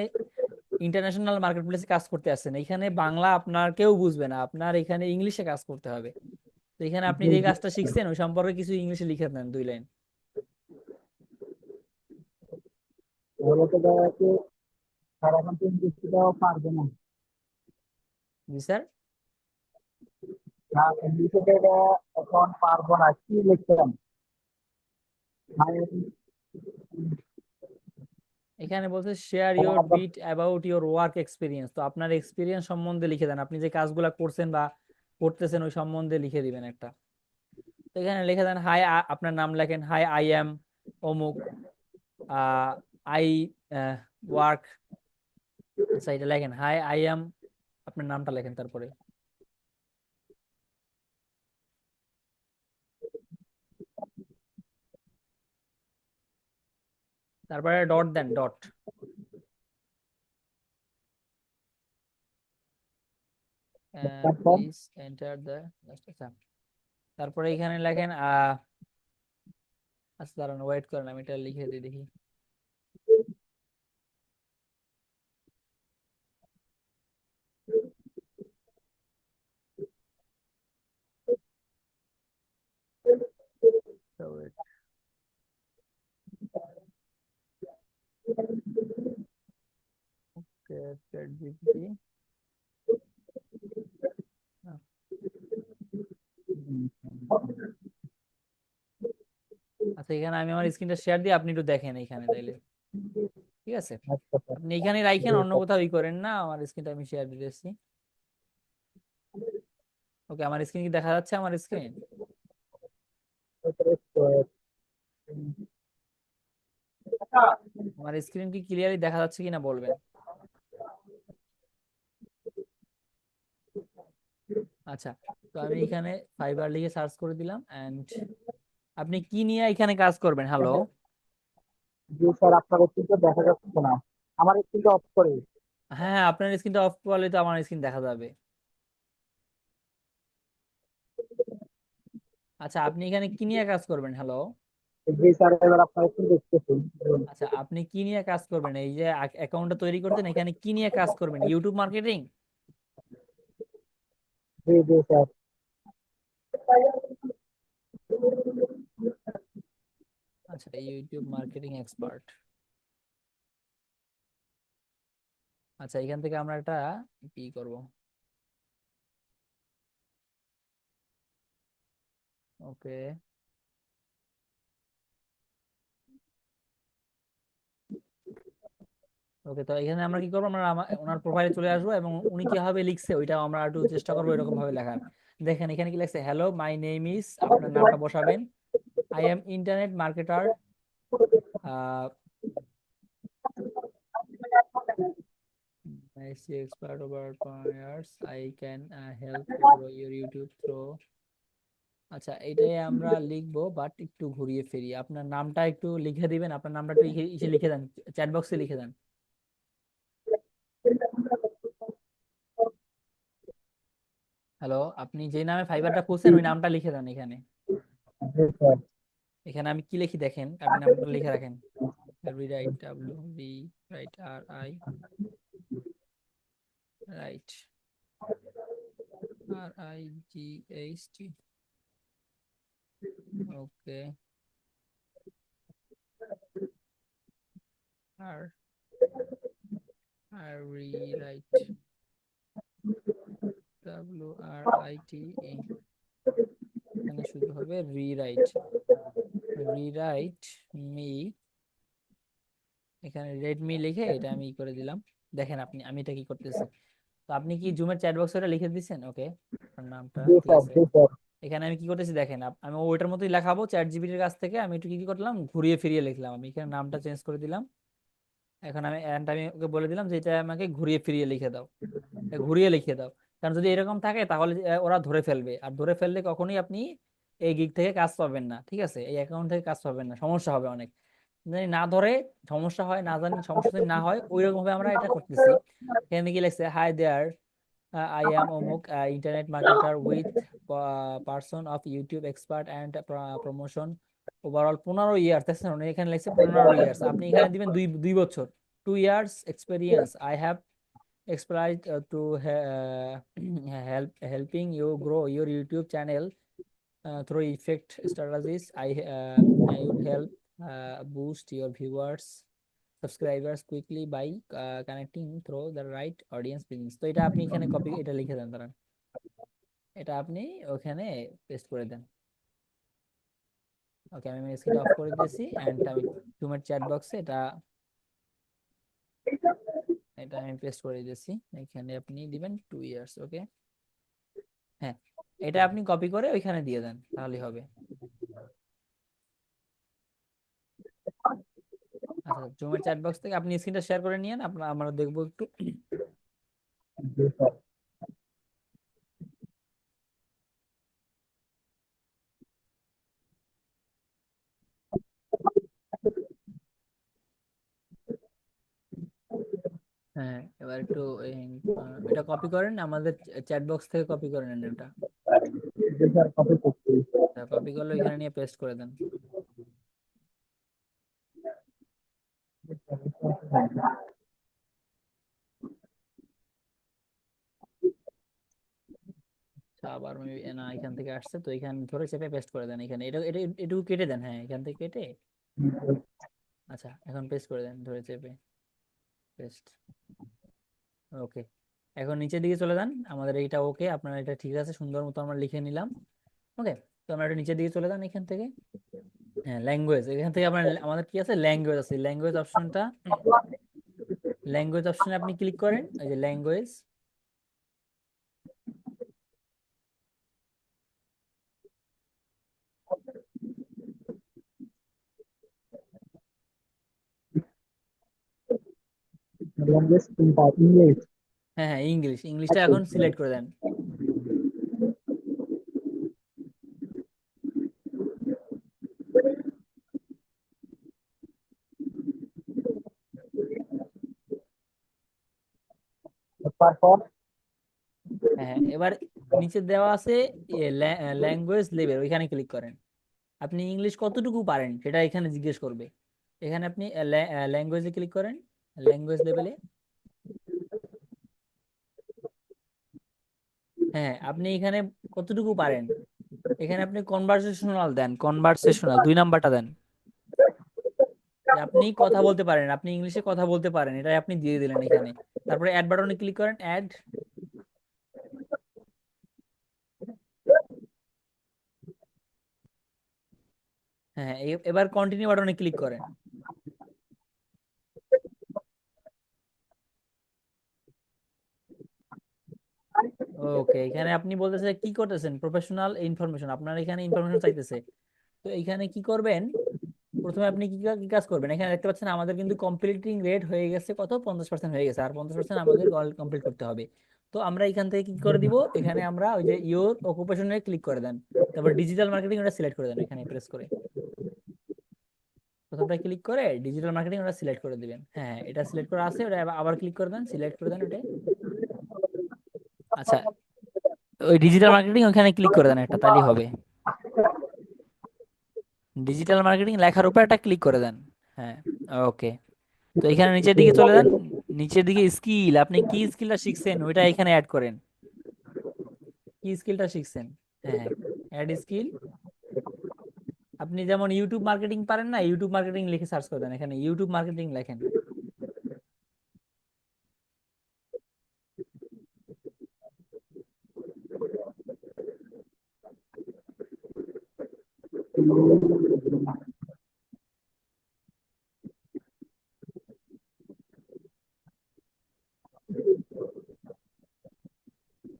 ইন্টারন্যাশনাল মার্কেট প্লেসে কাজ করতে আসছেন, এখানে বাংলা আপনার কেউ বুঝবে না, আপনার এখানে ইংলিশে কাজ করতে হবে। তো এখানে আপনি জি যে জি। কাজটা শিখছেন ওই সম্পর্কে কিছু ইংলিশে লিখে দেন 2 লাইন। তাহলে তো দেখা যাচ্ছে স্যার এখন তো ইংলিশে দেওয়া পারবে না। জি স্যার। হ্যাঁ, ইংলিশে দেওয়া এখন পারবো না, কি লিখতেন? মানে এখানে বলছে share your bit about your work experience, তো আপনার এক্সপিরিয়েন্স সম্বন্ধে লিখে দেন, আপনি যে কাজগুলো করছেন বা করতেছেন ওই সম্বন্ধে লিখে দিবেন একটা। তো এখানে লিখে দেন হাই, আপনার নাম লেখেন, হাই আই এম অমুক, আই ওয়ার্ক। আচ্ছা, এটা লেখেন হাই আই এম, আপনার নামটা লেখেন তারপরে। তারপরে ডট দেন, ডট। তারপর প্লিজ এন্টার দ্য, আচ্ছা তারপরে এখানে লেখেন আচ্ছা দাঁড়ান ওয়েট করেন, আমি এটা লিখে দিই দেখি। wait, ChatGPT, আচ্ছা এখানে আমি আমার স্ক্রিনটা শেয়ার দিই, আপনি একটু দেখেন এখানে তাইলে। ঠিক আছে, আচ্ছা স্যার। আপনি এখানে রাখেন, জি অন্য স্যার। কোথাও ই করেন না, আমার স্ক্রিনটা আমি শেয়ার দিতেছি। ওকে, আমার স্ক্রিন কি দেখা যাচ্ছে, আমার স্ক্রিন? আমার স্ক্রিন কি ক্লিয়ারলি দেখা যাচ্ছে কিনা বলবেন। আচ্ছা, তো আমি এখানে ফাইবার লিখে সার্চ করে দিলাম এন্ড আপনি কি নিয়ে এখানে কাজ করবেন? হ্যালো। জি স্যার, আপনার স্ক্রিনটা দেখা যাচ্ছে না, আমার স্ক্রিনটা অফ করে। হ্যাঁ হ্যাঁ, আপনার স্ক্রিনটা অফ করলে তো আমার স্ক্রিন দেখা যাবে। আচ্ছা, আপনি এখানে কি নিয়ে কাজ করবেন? হ্যালো। জি স্যার, এবার আপনার স্ক্রিন দেখতেছি। আচ্ছা, আপনি কি নিয়ে কাজ করবেন? এই যে অ্যাকাউন্টটা তৈরি করছেন, এখানে কি নিয়ে কাজ করবেন? YouTube marketing? জি জি স্যার। আচ্ছা, ইউটিউব মার্কেটিং এক্সপার্ট। আচ্ছা, এখান থেকে আমরা একটা কি করব, ওকে ওকে, তো এখানে আমরা কি করবো, আমরা ওনার প্রোফাইলে চলে আসবো এবং উনি কিভাবে লিখছে ওইটা আমরা একটু চেষ্টা করবো এরকম ভাবে লেখার। দেখেন এখানে কি লিখছে, হ্যালো মাই নেম ইজ, আপনার নামটা বসাবেন, I am internet marketer, I see expert over years. I can help you grow your YouTube through. আচ্ছা, এটাই আমরা লিখবো, বাট একটু ঘুরিয়ে ফিরিয়ে আপনার নামটা একটু লিখে দিবেন, আপনার নামটা একটু ইসে লিখে দেন, চ্যাট বক্সে লিখে দেন। হ্যালো, আপনি যে নামে ফাইবারটা খুলছেন ওই নামটা লিখে দেন এখানে। জি স্যার। এখানে আমি কি লিখি দেখেন, আপনি নামটা লিখে রাখেন। Right, W B, right R I, right R I G H T, okay. আর আর রিরাইট, WRITE, এখানে শুধু হবে রিরাইট, রিরাইট মি, এখানে রেডমি লিখে এটা আমি করে দিলাম। দেখেন আপনি, আমি এটা কি করতেছি, তো আপনি কি জুমের চ্যাট বক্সে এটা লিখে দিচ্ছেন? ওকে, আপনার নামটা জি ঠিক স্যার, আছে। জি স্যার। এখানে আমি কি করতেছি দেখেন, আমি ওইটার মতোই লেখাবো চ্যাট জিপিটির কাছ থেকে, আমি একটু কি কি করলাম, ঘুরিয়ে ফিরিয়ে লিখলাম। আমি এখানে নামটা চেঞ্জ করে দিলাম। এখন আমি ওকে বলে দিলাম যে এটা আমাকে ঘুরিয়ে ফিরিয়ে লিখে দাও, এটা ঘুরিয়ে লিখে দাও। কারণ যদি এরকম থাকে তাহলে ওরা ধরে ফেলবে, আর ধরে ফেললে কখনোই আপনি এই গিগ থেকে কাজ পাবেন না, ঠিক আছে, এই অ্যাকাউন্ট থেকে কাজ পাবেন না, সমস্যা হবে অনেক। যদি না ধরে, সমস্যা হয়, না জানি সমস্যা যদি না হয়, ওইরকম ভাবে আমরা এটা করতেছি। এখানে কি লিখছে, hi there, I am Omuk, internet marketer with person of YouTube expert and promotion overall 15 years, দেখছেন উনি এখানে লিখছে 15 years, আপনি এখানে দিবেন দুই দুই বছর, 2 years experience I have expertise to helping you grow your YouTube channel through effect strategies. I would help boost your viewers subscribers quickly by connecting through the right audience business. তো এটা আপনি এখানে কপি, এটা লিখে দেন, দাঁড়ান, এটা আপনি ওখানে পেস্ট করে দেন। ওকে, আমি স্ক্রিনটা অফ করে দিয়েছি, এন্ড আমি জুমের চ্যাট বক্সে এটা এটা আমি পেস্ট করে দিয়েছি। এখানে আপনি দিবেন 2 years। ওকে, হ্যাঁ, এটা আপনি কপি করে ওইখানে দিয়ে দেন, তাহলেই হবে। আচ্ছা, জুমের চ্যাট বক্স থেকে আপনি স্ক্রিনটা শেয়ার করে নিয়েন, আপনার আমরা দেখবো একটু। জি স্যার। হ্যাঁ, এবার একটু এটা কপি করেন, আমাদের চ্যাট বক্স থেকে কপি করে নেন এটা। জি স্যার, কপি করছি। কপি করলে ওইখানে নিয়ে পেস্ট করে দেন। আচ্ছা, আবার না, এখান থেকে আসছে তো, এখানে ধরে চেপে পেস্ট করে দেন, এখানে এটা এটা এটুকু কেটে দেন, হ্যাঁ এখান থেকে কেটে। আচ্ছা, এখন পেস্ট করে দেন ধরে চেপে, পেস্ট। ওকে, এখন নিচের দিকে চলে যান, আমাদের এইটা ওকে, আপনার এটা ঠিক আছে, সুন্দর মতো আমরা লিখে নিলাম। ওকে, তো আমরা একটু নিচের দিকে চলে যান এখান থেকে। হ্যাঁ, ল্যাঙ্গুয়েজ, এখান থেকে আপনার আমাদের কি আছে, ল্যাঙ্গুয়েজ আছে, ল্যাঙ্গুয়েজ অপশনটা, ল্যাঙ্গুয়েজ অপশনে আপনি ক্লিক করেন, এই যে ল্যাঙ্গুয়েজ। ল্যাঙ্গুয়েজ কোনটা? ইংলিশ? হ্যাঁ হ্যাঁ, ইংলিশ, ইংলিশটা আচ্ছা, এখন সিলেক্ট করে দেন। তারপর? হ্যাঁ হ্যাঁ, এবার নিচে দেওয়া আছে ল্যাঙ্গুয়েজ লেভেল, ওইখানে ক্লিক করেন। আপনি ইংলিশ কতটুকু পারেন সেটা এখানে জিজ্ঞেস করবে, এখানে আপনি ল্যাঙ্গুয়েজে ক্লিক করেন, ল্যাঙ্গুয়েজ লেভেলে। হ্যাঁ, আপনি এখানে কতটুকু পারেন, এখানে আপনি কনভারসেশনাল দেন, কনভারসেশনাল 2 নাম্বারটা দেন, যে আপনি কথা বলতে পারেন, আপনি ইংলিশে কথা বলতে পারেন, এটা আপনি দিয়ে দিলেন এখানে। তারপরে অ্যাড বাটনে ক্লিক করেন, অ্যাড। হ্যাঁ, এবার কন্টিনিউ বাটনে ক্লিক করেন। ওকে, এখানে আপনি বলতেছে কি করতেছেন, প্রফেশনাল ইনফরমেশন, আপনার এখানে ইনফরমেশন চাইতেছে। তো এইখানে কি করবেন, প্রথমে আপনি কি কাজ করবেন, এখানে দেখতে পাচ্ছেন আমাদের কিন্তু কমপ্লিটিং রেট হয়ে গেছে কত, 50% হয়ে গেছে, আর 50% আমাদের কমপ্লিট করতে হবে। তো আমরা এখান থেকে কি করে দিব, এখানে আমরা ওই যে ইওর অকুপেশনে ক্লিক করে দেন, তারপর ডিজিটাল মার্কেটিং ওটা সিলেক্ট করে দেন, এখানে প্রেস করে প্রথমটা ক্লিক করে ডিজিটাল মার্কেটিং ওটা সিলেক্ট করে দিবেন। হ্যাঁ হ্যাঁ, এটা সিলেক্ট করা আছে, ওটা আবার ক্লিক করে দেন, সিলেক্ট করে দেন ওটা। আচ্ছা, ওই ডিজিটাল মার্কেটিং ওখানে ক্লিক করে দেন একটা, তাহলেই হবে। ডিজিটাল মার্কেটিং লেখার উপর একটা ক্লিক করে দেন। হ্যাঁ, ওকে, তো এখানে নিচের দিকে চলে যান, নিচের দিকে স্কিল, আপনি কি স্কিলটা শিখছেন ওইটা এখানে অ্যাড করেন, কি স্কিলটা শিখছেন। হ্যাঁ হ্যাঁ, অ্যাড স্কিল। আপনি যেমন ইউটিউব মার্কেটিং পারেন না, ইউটিউব মার্কেটিং লিখে সার্চ করে দেন, এখানে ইউটিউব মার্কেটিং লেখেন।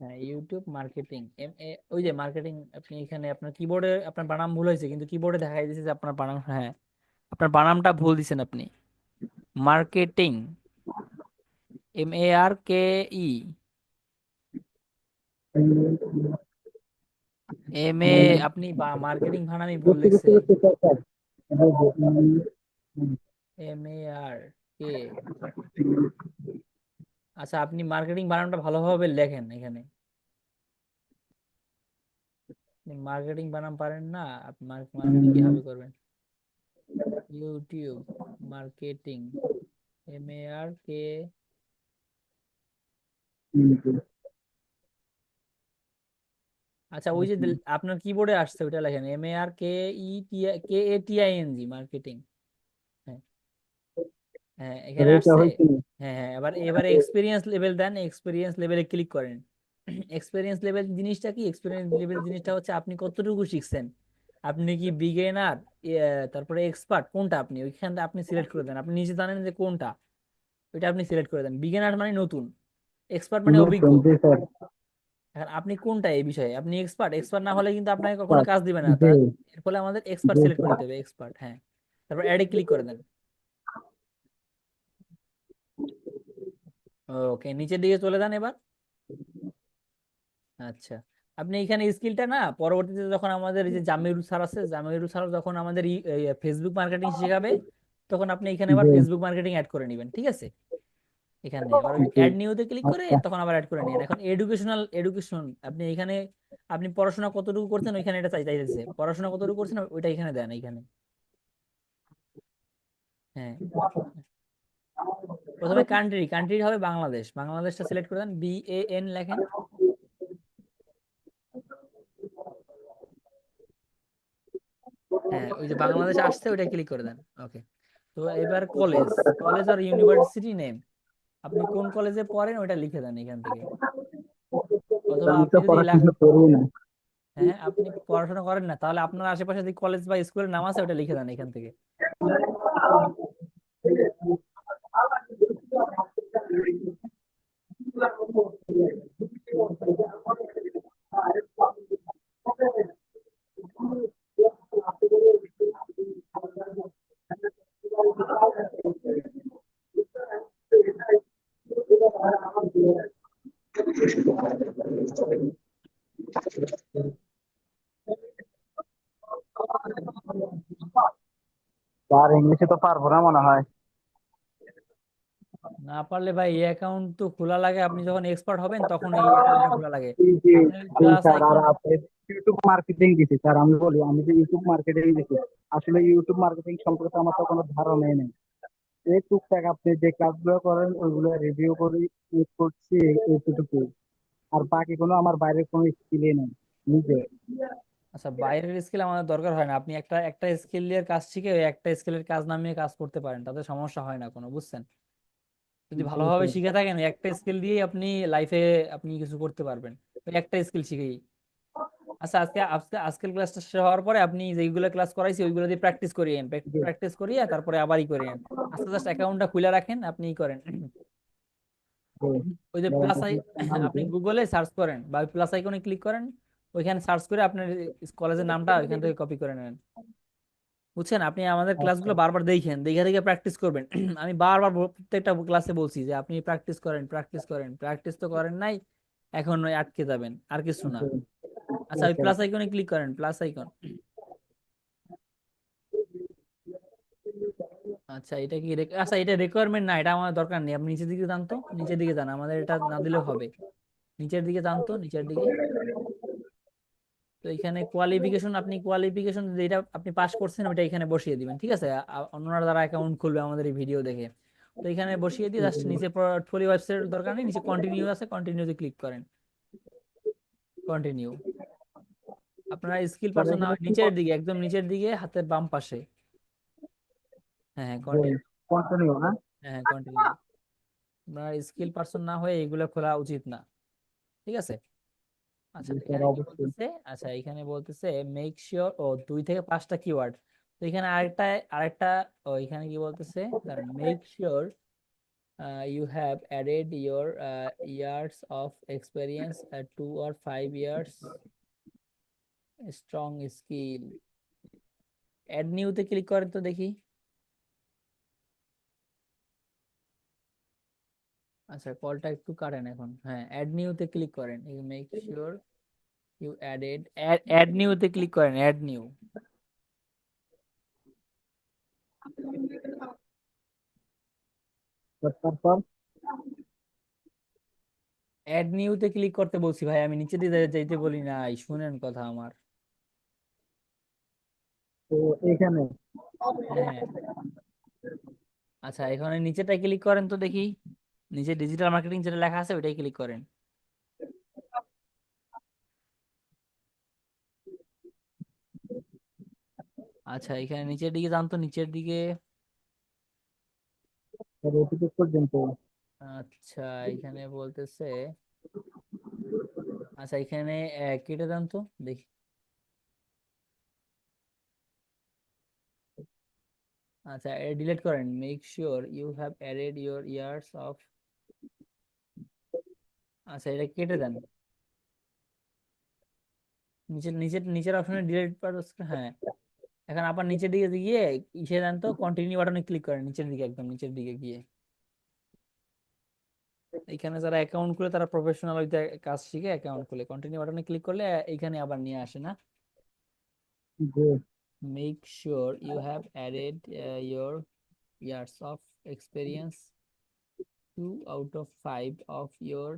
হ্যাঁ, ইউটিউব মার্কেটিং ওই যে মার্কেটিং, আপনি এখানে আপনার কিবোর্ডে আপনার বানাম ভুল হয়েছে, কিন্তু কিবোর্ডে দেখাই দিয়েছে যে আপনার বানাম, হ্যাঁ আপনার বানামটা ভুল দিছেন আপনি। মার্কেটিং, MARKE, MA, আপনি মার্কেটিং বানামই ভুল বুঝতে লিখছে। পারছি স্যার স্যার এই যে, উম, MARK, আচ্ছা আপনি মার্কেটিং বানানটা ভালোভাবে লেখেন এখানে। মার্কেটিং বানাম পারেন না, আপনি মার্কেটিং কিভাবে করবেন? ইউটিউব মার্কেটিং, MARK, জি। আচ্ছা ওই যে আপনার কিবোর্ডে আসছে ওইটা লেখেন, MARKETING, মার্কেটিং। হ্যাঁ, হ্যাঁ স্যার এখানে এইটা আসছে। হয়েছে না। হ্যাঁ হ্যাঁ, এবারে এক্সপিরিয়েন্স লেভেল দেন, এক্সপিরিয়েন্স লেভেলে ক্লিক করেন। এক্সপিরিয়েন্স লেভেল জিনিসটা কি? এক্সপিরিয়েন্স লেভেল জিনিসটা হচ্ছে আপনি কতটুকু শিখছেন, আপনি কি বিগিনার, তারপরে এক্সপার্ট, কোনটা আপনি ওইখানটা আপনি সিলেক্ট করে দেন। আপনি নিজে জানেন যে কোনটা, ওইটা আপনি সিলেক্ট করে দেন। বিগিনার মানে নতুন, এক্সপার্ট মানে অভিজ্ঞ। নতুন, জি স্যার। এখন আপনি কোনটা এই বিষয়ে, আপনি এক্সপার্ট? এক্সপার্ট না হলে কিন্তু আপনাকে কখনো স্যার, কাজ দিবে না জি এর ফলে আমাদের এক্সপার্ট জি সিলেক্ট করে স্যার। দিতে হবে, এক্সপার্ট, হ্যাঁ। তারপর অ্যাডে ক্লিক করে দেন। ওকে, নিচের দিকে চলে যান এবার। আচ্ছা, আপনি এখানে স্কিলটা না পরবর্তীতে যখন আমাদের এই যে জামিরুল স্যার আছে, জামিরুল স্যার যখন আমাদের ফেসবুক মার্কেটিং শেখাবে, তখন আপনি এখানে আবার জি। ফেসবুক মার্কেটিং অ্যাড করে নেবেন, ঠিক আছে? এখানে আবার ওই জি। অ্যাড নিউতে ক্লিক করে আচ্ছা। তখন আবার অ্যাড করে নিন। এখন এডুকেশন আপনি এখানে, আপনি পড়াশোনা কতটুকু করছেন ওইখানে এটা চাইছে, পড়াশোনা কতটুকু করছেন ওইটা এখানে দেন এখানে। হ্যাঁ, প্রথমে কান্ট্রি হবে বাংলাদেশ, বাংলাদেশটা সিলেক্ট করে দেন, BAN লেখেন। হ্যাঁ, ওই যে বাংলাদেশ আসছে ওইটা ক্লিক করে দেন। ওকে, তো এবার কলেজ, কলেজ আর ইউনিভার্সিটি নেম, আপনি কোন কলেজে পড়েন ওইটা লিখে দেন এখান থেকে। অথবা আমি আপনি তো যদি পড়াশোনা করি না। হ্যাঁ আপনি পড়াশোনা করেন না, তাহলে আপনার আশেপাশে যদি কলেজ বা স্কুলের নাম আছে ওটা লিখে দেন এখান থেকে। আর ইংলিশে তো পারবো না মনে হয়। না পারলে ভাই এই অ্যাকাউন্ট তো খোলা লাগে, আপনি যখন এক্সপার্ট হবেন তখন এই অ্যাকাউন্টটা খোলা লাগে। জি জি। আপনি জি প্লাস স্যার, আর আইকন, আপনি ইউটিউব মার্কেটিং দিছি স্যার, আমি বলি আমি যে ইউটিউব মার্কেটিং দিছি, আসলে ইউটিউব মার্কেটিং সম্পর্কে আমার তো কোনো ধারণাই নেই। এই টুকটাক আপনি যে কাজগুলো করেন ওইগুলো রিভিউ করি, ইউজ করছি, এইটুকু। আর বাকি কোনো আমার বাইরের কোনো স্কিলই নেই নিজে। আচ্ছা বাইরের স্কিল আমাদের দরকার হয় না, আপনি একটা একটা স্কিল দিয়ে কাজ শিখে ওই একটা স্কিলের কাজ নামিয়ে কাজ করতে পারেন, তাতে সমস্যা হয় না কোনো, বুঝছেন? যদি জি ভালোভাবে স্যার। শিখে থাকেন ওই একটা স্কিল দিয়েই আপনি লাইফে আপনি কিছু করতে পারবেন, ওই একটা স্কিল শিখেই। আচ্ছা আজকে আজকে আজকের ক্লাসটা শেষ হওয়ার পরে আপনি যেইগুলো ক্লাস করাইছি ওইগুলো দিয়ে প্র্যাকটিস করিয়েন, জি প্র্যাকটিস করিয়ে তারপরে আবারই করিয়েন। আস্তে জাস্ট অ্যাকাউন্টটা খুলে রাখেন, আপনি ই করেন। জি। ওই যে বলেন প্লাস তো কি নাম আপনি কি? গুগলে সার্চ করেন বা প্লাস আইকনে ক্লিক করেন, ওইখানে সার্চ করে আপনার কলেজের নামটা ওইখান থেকে কপি করে নেন। বুঝছেন? আপনি আমাদের আচ্ছা। ক্লাসগুলো বারবার দেখেন, দেখে দেখে প্র্যাকটিস করবেন। আমি বারবার প্রত্যেকটা ক্লাসে বলছি যে আপনি প্র্যাকটিস করেন, প্র্যাকটিস করেন, প্র্যাকটিস তো করেন নাই, এখন ওই আটকে যাবেন, আর কিছু না। জি। আচ্ছা ওই ওকে। প্লাস আইকনে ক্লিক করেন, প্লাস আইকন। আচ্ছা এটা কি আচ্ছা এটা রিকোয়ারমেন্ট না, এটা আমার দরকার নেই, আপনি নিচের দিকে যান তো, নিচের দিকে যান, আমাদের এটা না দিলেও হবে। নিচের দিকে যান তো, নিচের দিকে। তো এখানে কোয়ালিফিকেশন, আপনি কোয়ালিফিকেশন যেটা আপনি পাস করছেন ওটা এখানে বসিয়ে দিবেন, ঠিক আছে? অন্যরা যারা অ্যাকাউন্ট খুলবে আমাদের এই ভিডিও দেখে, তো এখানে বসিয়ে দিয়ে জাস্ট নিচে পোর্টফোলিও ওয়েবসাইটের দরকার নেই, নিচে কন্টিনিউ আছে, কন্টিনিউতে ক্লিক করেন, কন্টিনিউ। আপনারা স্কিল স্যার পারসন না এখানে হয় কি নিচের দিকে, একদম নিচের দিকে হাতের বাম পাশে। হ্যাঁ হ্যাঁ কন্টিনিউ। কন্টিনিউ না? হ্যাঁ হ্যাঁ কন্টিনিউ। আপনারা স্কিল পারসন না হয়ে এগুলো খোলা উচিত না, ঠিক আছে? আচ্ছা জি স্যার, এখানে কি অবশ্যই। বলতেছে, আচ্ছা এখানে বলতেছে মেক শিওর, ও 2 থেকে 5টা কিওয়ার্ড। তো এখানে আরেকটা আরেকটা ও এখানে কি বলতেছে, make sure You have added your years of experience, 2 or 5 years, strong skill. Add নিউতে ক্লিক করেন তো দেখি। আচ্ছা, কলটা একটু কাটেন এখন। হ্যাঁ, অ্যাড নিউতে ক্লিক করেন, you make sure you added. Add নিউতে ক্লিক করেন, অ্যাড নিউ। তারপর অ্যাড নিউতে ক্লিক করতে বলছি ভাই, আমি নিচে দিয়ে যাইতে বলি নাই, শুনেন কথা আমার। তো এখানে হ্যাঁ, আচ্ছা, এখানে নিচেটায় ক্লিক করেন তো দেখি। নিচে ডিজিটাল মার্কেটিং যেটা লেখা আছে ওইটাই ক্লিক করেন। আচ্ছা, এখানে নিচের দিকে যান তো, নিচের দিকে। এটুকু পর্যন্ত। আচ্ছা, এখানে বলতেছে, আচ্ছা এখানে কেটে দেন তো দেখি। আচ্ছা, ডিলিট করেন, make sure you have added your years of. আচ্ছা, এটা কেটে দেন। নিচের নিচের নিচের অপশনে ডিলিট পারস। হ্যাঁ, এখন আবার নিচের দিকে গিয়ে ইসে দেন তো, কন্টিনিউ বাটনে ক্লিক করেন, নিচের দিকে, একদম নিচের দিকে গিয়ে। এখানে যারা অ্যাকাউন্ট খুলে তারা প্রফেশনাল ওইটা কাজ শিখে অ্যাকাউন্ট খুলে, কন্টিনিউ বাটনে ক্লিক করলে এখানে আবার নিয়ে আসে না। যে make sure you have added your years of experience, 2 out of 5 of your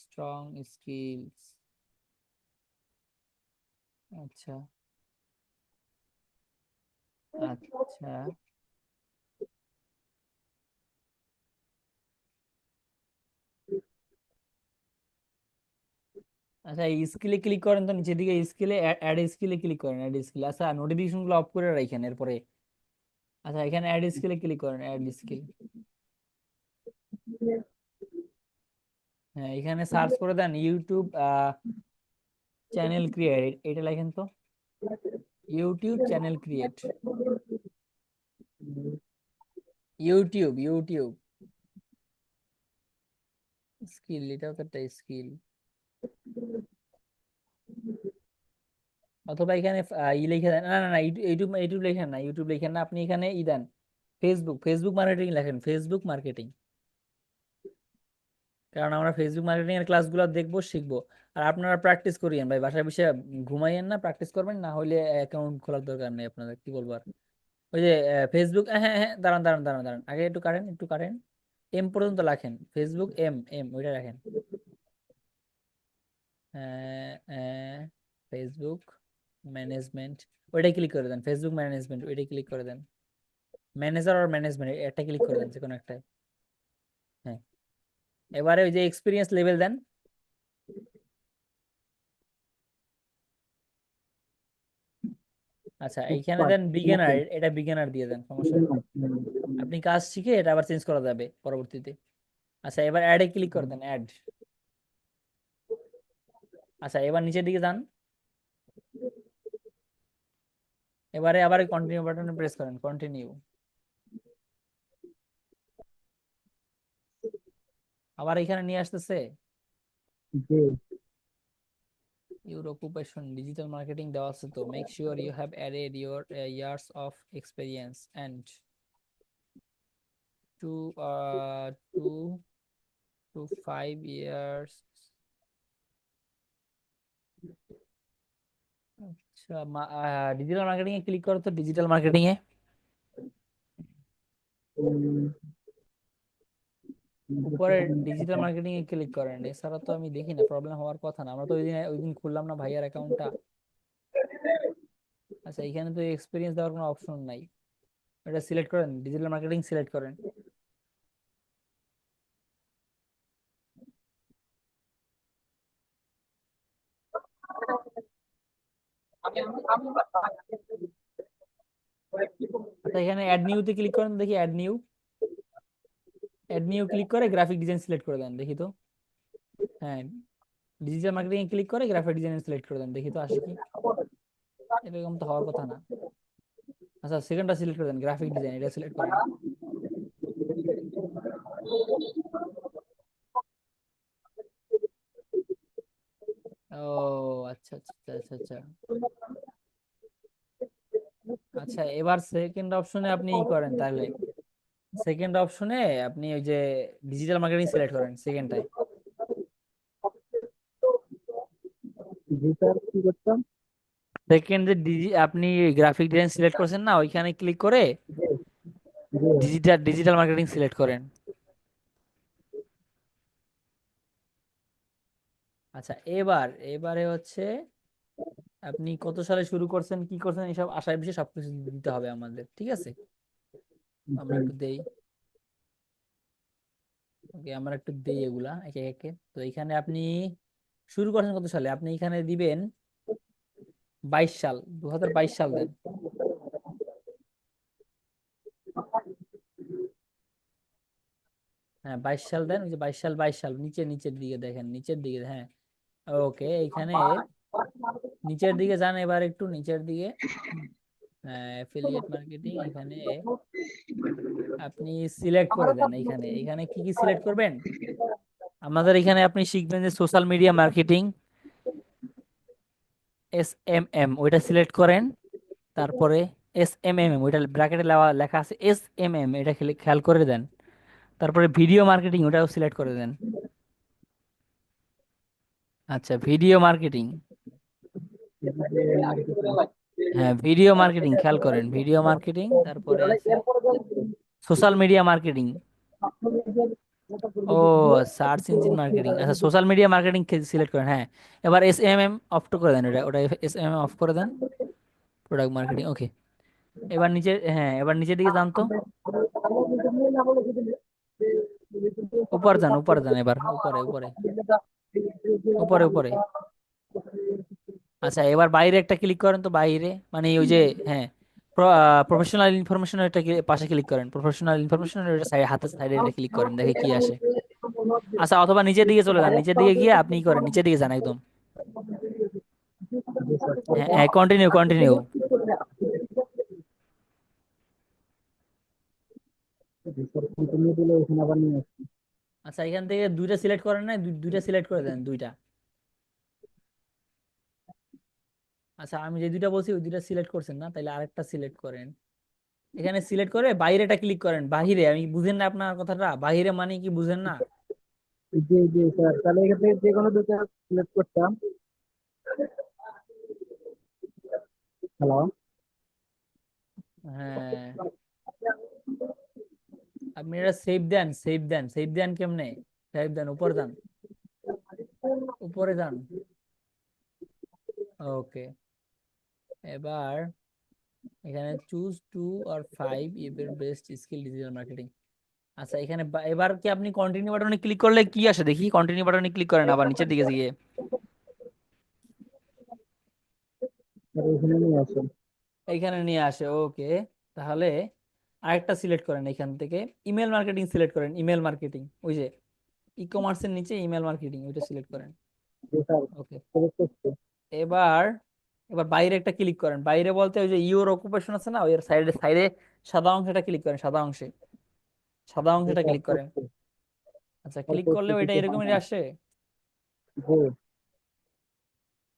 strong skills. আচ্ছা, আচ্ছা, আচ্ছা, এই স্কিলে ক্লিক করেন তো, নিচের দিকে স্কিলে, অ্যাড স্কিলে ক্লিক করেন, অ্যাড স্কিল। আচ্ছা, নোটিফিকেশন গুলো অফ করে রাখেন এরপরে। আচ্ছা, এখানে অ্যাড স্কিলে ক্লিক করেন, অ্যাড স্কিল। হ্যাঁ, এখানে সার্চ করে দেন ইউটিউব চ্যানেল ক্রিয়েট, এটা লেখেন তো, YouTube channel create. YouTube, YouTube skill, এটাও তো একটা স্কিল। অথবা এখানে ই লিখে দেন, না না না, ইউটিউব ইউটিউব লেখেন না, ইউটিউব লেখেন না, আপনি এখানে ই দেন, ফেসবুক, ফেসবুক মার্কেটিং লেখেন, ফেসবুক মার্কেটিং। কারণ আমরা ফেসবুক মার্কেটিং এর ক্লাসগুলো দেখবো, শিখবো। আর আপনারা প্র্যাকটিস করিয়েন ভাই, বাসায় বসে ঘুমাইয়েন না, প্র্যাকটিস করবেন, না হলে অ্যাকাউন্ট খোলার দরকার নেই আপনাদের, কি বলবো আর। ওই যে ফেসবুক, হ্যাঁ হ্যাঁ হ্যাঁ, দাঁড়ান দাঁড়ান দাঁড়ান দাঁড়ান, আগে একটু কাটেন, একটু কাটেন। এম পর্যন্ত লেখেন, ফেসবুক এম, এম ওইটা রাখেন। ফেসবুক ম্যানেজমেন্ট, ওইটাই ক্লিক করে দেন, ফেসবুক ম্যানেজমেন্ট ওইটাই ক্লিক করে দেন। ম্যানেজার আর ম্যানেজমেন্ট একটা ক্লিক করে দেন, যে কোনো একটা। হ্যাঁ, এবারে ওই যে এক্সপিরিয়েন্স লেভেল দেন। আচ্ছা, এইখানে দেন বিগিনার, এটা বিগিনার দিয়ে দেন, সমস্যা নেই। আপনি কাজ শিখে এটা আবার চেঞ্জ করা যাবে পরবর্তীতে। আচ্ছা, এবার অ্যাডে ক্লিক করে দেন, অ্যাড। আচ্ছা, এবার নিচের দিকে যান, এবারে আবার কন্টিনিউ বাটনে প্রেস করেন, কন্টিনিউ। আবার এখানে নিয়ে আসতেছে যে ইউর অকুপেশন, ডিজিটাল মার্কেটিং দেওয়া আছে তো, make sure you have added your years of experience and 2 to 5 years। আচ্ছা, ডিজিটাল মার্কেটিং এ ক্লিক করো তো, ডিজিটাল মার্কেটিং এ উপরে ডিজিটাল মার্কেটিং এ ক্লিক করেন, এছাড়া তো আমি দেখি না, প্রবলেম হওয়ার কথা না, আমরা তো ওই দিন খুললাম না ভাইয়ার অ্যাকাউন্টটা। আচ্ছা, এখানে তো এক্সপিরিয়েন্স দেওয়ার কোনো অপশন নাই, এটা সিলেক্ট করেন, ডিজিটাল মার্কেটিং সিলেক্ট করেন। আচ্ছা, এখানে অ্যাড নিউতে ক্লিক করেন দেখি, add new, add new click করে গ্রাফিক ডিজাইন সিলেক্ট করে দেন দেখি তো। হ্যাঁ, ডিজিটাল মার্কেটিং এ ক্লিক করে গ্রাফিক ডিজাইন সিলেক্ট করে দেন দেখি তো আসে কি। এরকম তো হওয়ার কথা না। আচ্ছা, সেকেন্ডটা সিলেক্ট করে দেন, গ্রাফিক ডিজাইন, এটা সিলেক্ট করেন। ও আচ্ছা আচ্ছা আচ্ছা আচ্ছা আচ্ছা এবার সেকেন্ড অপশনে আপনি ই করেন তাহলে। সেকেন্ড অপশনে আপনি ওই যে ডিজিটাল মার্কেটিং সিলেক্ট করেন সেকেন্ডটায়। জি স্যার, কি করতাম? সেকেন্ড যে আপনি গ্রাফিক ডিজাইন সিলেক্ট করছেন না, ওইখানে ক্লিক করে জি জি। ডিজিটাল মার্কেটিং সিলেক্ট করেন। আচ্ছা এবারে হচ্ছে আপনি কত সালে শুরু করছেন কি করছেন এসব আশায় বিষয়ে সবকিছু দিতে হবে আমাদের, ঠিক আছে? আমরা একটু দেই। ওকে আমরা একটু দেই এগুলা একে একে। তো এখানে আপনি শুরু করছেন কত সালে, আপনি এখানে দিবেন 22 সাল, 2022 সাল দেন। হ্যাঁ 22 সাল দেন, ওই যে 22 সাল 22 সাল নিচের দিকে দেখেন, নিচের দিকে, হ্যাঁ। ওকে এইখানে নিচের দিকে যান, এবার একটু নিচের দিকে। হ্যাঁ অ্যাফিলিয়েট মার্কেটিং, এখানে আপনি সিলেক্ট করে দেন। এইখানে এইখানে কি কি সিলেক্ট করবেন, আমাদের এখানে আপনি শিখবেন যে সোশ্যাল মিডিয়া মার্কেটিং, SMM ওইটা সিলেক্ট করেন। তারপরে SMMM ওইটা ব্র্যাকেটে লেখা আছে SMM, এটা খেয়াল করে দেন। তারপরে ভিডিও মার্কেটিং ওটাও সিলেক্ট করে দেন। আচ্ছা ভিডিও মার্কেটিং, হ্যাঁ ভিডিও মার্কেটিং খেয়াল করেন, ভিডিও মার্কেটিং। তারপরে আছে সোশ্যাল মিডিয়া মার্কেটিং। ও সার্চ ইঞ্জিন মার্কেটিং, আচ্ছা সোশ্যাল মিডিয়া মার্কেটিং সিলেক্ট করেন, হ্যাঁ। এবার SMM অফ করে দেন, ওটা ওটা SMM অফ করে দেন। প্রোডাক্ট মার্কেটিং, ওকে। এবার নিচে, হ্যাঁ এবার নিচের দিকে যান তো, উপরে যান, এবার উপরে উপরে উপরে উপরে। আচ্ছা এবার বাইরে একটা ক্লিক করেন তো, বাইরে মানে ওই যে, হ্যাঁ প্রফেশনাল ইনফরমেশন এটা পাশে ক্লিক করেন, প্রফেশনাল ইনফরমেশন এটা সাইড হাতের সাইডে এটা ক্লিক করেন, দেখে কি আসে। আচ্ছা অথবা নিচের দিকে চলে যান, নিচের দিকে গিয়ে আপনি কি করেন, নিচের দিকে যান একদম। জি স্যার, হ্যাঁ তারপর? হ্যাঁ কন্টিনিউ কন্টিনিউ। জি স্যার, কন্টিনিউ দিলে এখানে আবার নিয়ে আসছি। আচ্ছা এখান থেকে দুইটা সিলেক্ট করেন না, দুইটা সিলেক্ট করে দেন দুইটা। আচ্ছা আমি যে দুইটা বলছি ওই দুইটা সিলেক্ট করছেন না, তাহলে আরেকটা সিলেক্ট করেন। এখানে সিলেক্ট করে বাইরেটা ক্লিক করেন, বাহিরে, আমি বুঝেন না আপনার কথাটা, বাহিরে মানে কি বুঝেন না? জি জি স্যার, তাহলে এখান থেকে যে কোনো দুটো সিলেক্ট করতাম। হ্যালো? হ্যাঁ আপনি এটা সেভ দেন, সেভ দেন, সেভ দেন কেমনে, সেভ দেন উপরে যান, উপরে যান। ওকে এবার এখানে choose 2 or 5 your best skill digital marketing. আচ্ছা এখানে এবার কি আপনি কন্টিনিউ বাটনে ক্লিক করলে কি আসে দেখি, কন্টিনিউ বাটনে ক্লিক করেন আবার নিচের দিকে গিয়ে। স্যার এখানে নিয়ে আসেন। এইখানে নিয়ে আসে, ওকে। তাহলে আরেকটা সিলেক্ট করেন এখান থেকে, ইমেল মার্কেটিং সিলেক্ট করেন, ইমেল মার্কেটিং ওই যে ই কমার্সের নিচে ইমেল মার্কেটিং ওইটা সিলেক্ট করেন। জি স্যার, ওকে সিলেক্ট করছি। এবার এবার বাইরে একটা ক্লিক করেন, বাইরে বলতে ওই যে ইউর অকুপেশন আছে না, ওই সাইডে সাইডে সাদা অংশটা ক্লিক করেন, সাদা অংশে, সাদা জি অংশটা স্যার, ক্লিক করেন। করছি। আচ্ছা স্যার ক্লিক করছি, করলে ওইটা কিছু এরকমই সময়। আসে। জি।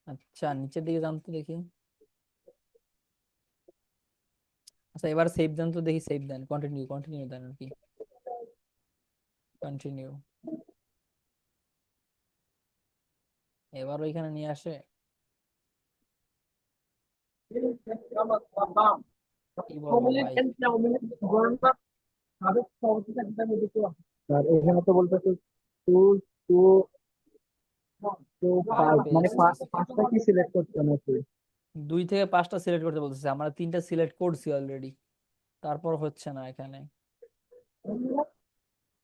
আচ্ছা নিচের দিকে যান তো দেখি। আচ্ছা এবার সেভ দেন তো দেখি, সেভ দেন, কন্টিনিউ কন্টিনিউ দেন আর কি, কন্টিনিউ। এবার ওইখানে নিয়ে আসে, কি বলেন ভাই? স্যার এখানে তো বলতেছে টু টু টু আর ফাইভ, মানে বেস্ট, পাঁচটা কি সিলেক্ট করতে নাকি? 2 থেকে 5টা সিলেক্ট করতে বলতেছে, আমরা 3টা সিলেক্ট করছি অলরেডি, তারপর হচ্ছে না এখানে।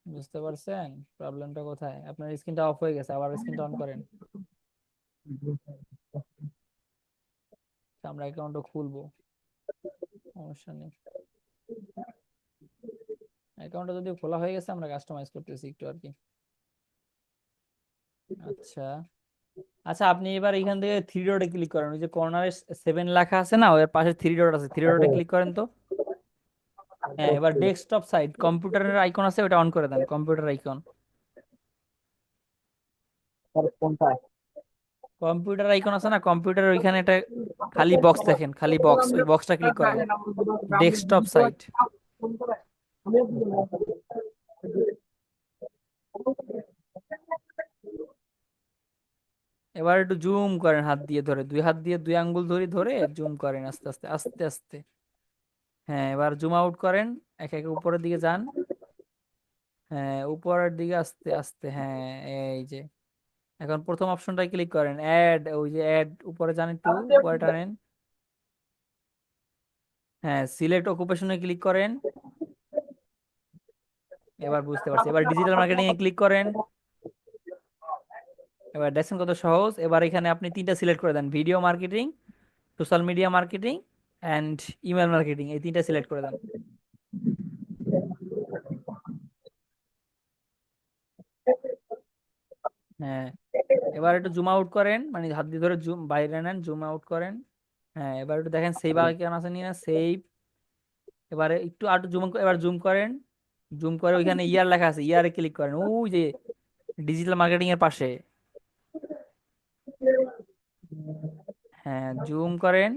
বুঝতে পারছেন প্রবলেমটা কোথায়? আপনার স্ক্রিনটা অফ হয়ে গেছে, আবার স্ক্রিনটা অন করেন। জি স্যার। আমরা অ্যাকাউন্টটা খুলবো, সমস্যা নেই। অ্যাকাউন্টটা যদি খোলা হয়ে গেছে, আমরা কাস্টমাইজ করতেছি একটু আর কি। আচ্ছা আচ্ছা আপনি এবার এখান থেকে থ্রি ডটে ক্লিক করেন, ওই যে কর্নারে 7 লেখা আছে না, ওর পাশে থ্রি ডট আছে, থ্রি ডটে ক্লিক করেন তো। হ্যাঁ, এবার ওকে, ডেস্কটপ সাইট কম্পিউটারের আইকন আছে, ওটা অন করে দেন, কম্পিউটার আইকন। স্যার কোনটা? কম্পিউটার আইকন আছে না, কম্পিউটার ওইখানে একটা খালি বক্স দেখেন, খালি বক্স, ওই বক্সটা ক্লিক করেন, ডেস্কটপ সাইট। এবার একটু জুম করেন, হাত দিয়ে ধরে, দুই হাত দিয়ে দুই আঙ্গুল ধরে ধরে জুম করেন আস্তে আস্তে আস্তে আস্তে। হ্যাঁ, এবার জুম আউট করেন, এক এক উপরের দিকে যান। হ্যাঁ, উপরের দিকে আস্তে আস্তে, হ্যাঁ, এই যে এখন প্রথম অপশনটায় ক্লিক করেন, অ্যাড, ওই যে অ্যাড, উপরে যান, একটু উপরে টানেন। হ্যাঁ, সিলেক্ট অকুপেশনে ক্লিক করেন। এবার বুঝতে পারছি, এবার ডিজিটাল মার্কেটিং এ ক্লিক করেন। এবার দেখছেন কত সহজ। এবার এখানে আপনি তিনটা সিলেক্ট করে দেন, video marketing, social media marketing and email marketing, এই তিনটা সিলেক্ট করে দেন। হ্যাঁ, এবার একটু জুম আউট করেন, মানে হাত দিয়ে ধরে জুম বাইরে নেন, জুম আউট করেন। হ্যাঁ, এবার একটু দেখেন সেভ আইকন আছে নিয়ে, সেভ। এবারে একটু আর জুম, এবার জুম করেন, জুম করে ওইখানে ইয়ার লেখা আছে, ইয়ারে ক্লিক করেন, ওই যে ডিজিটাল মার্কেটিং এর পাশে। হ্যাঁ, জুম করেন,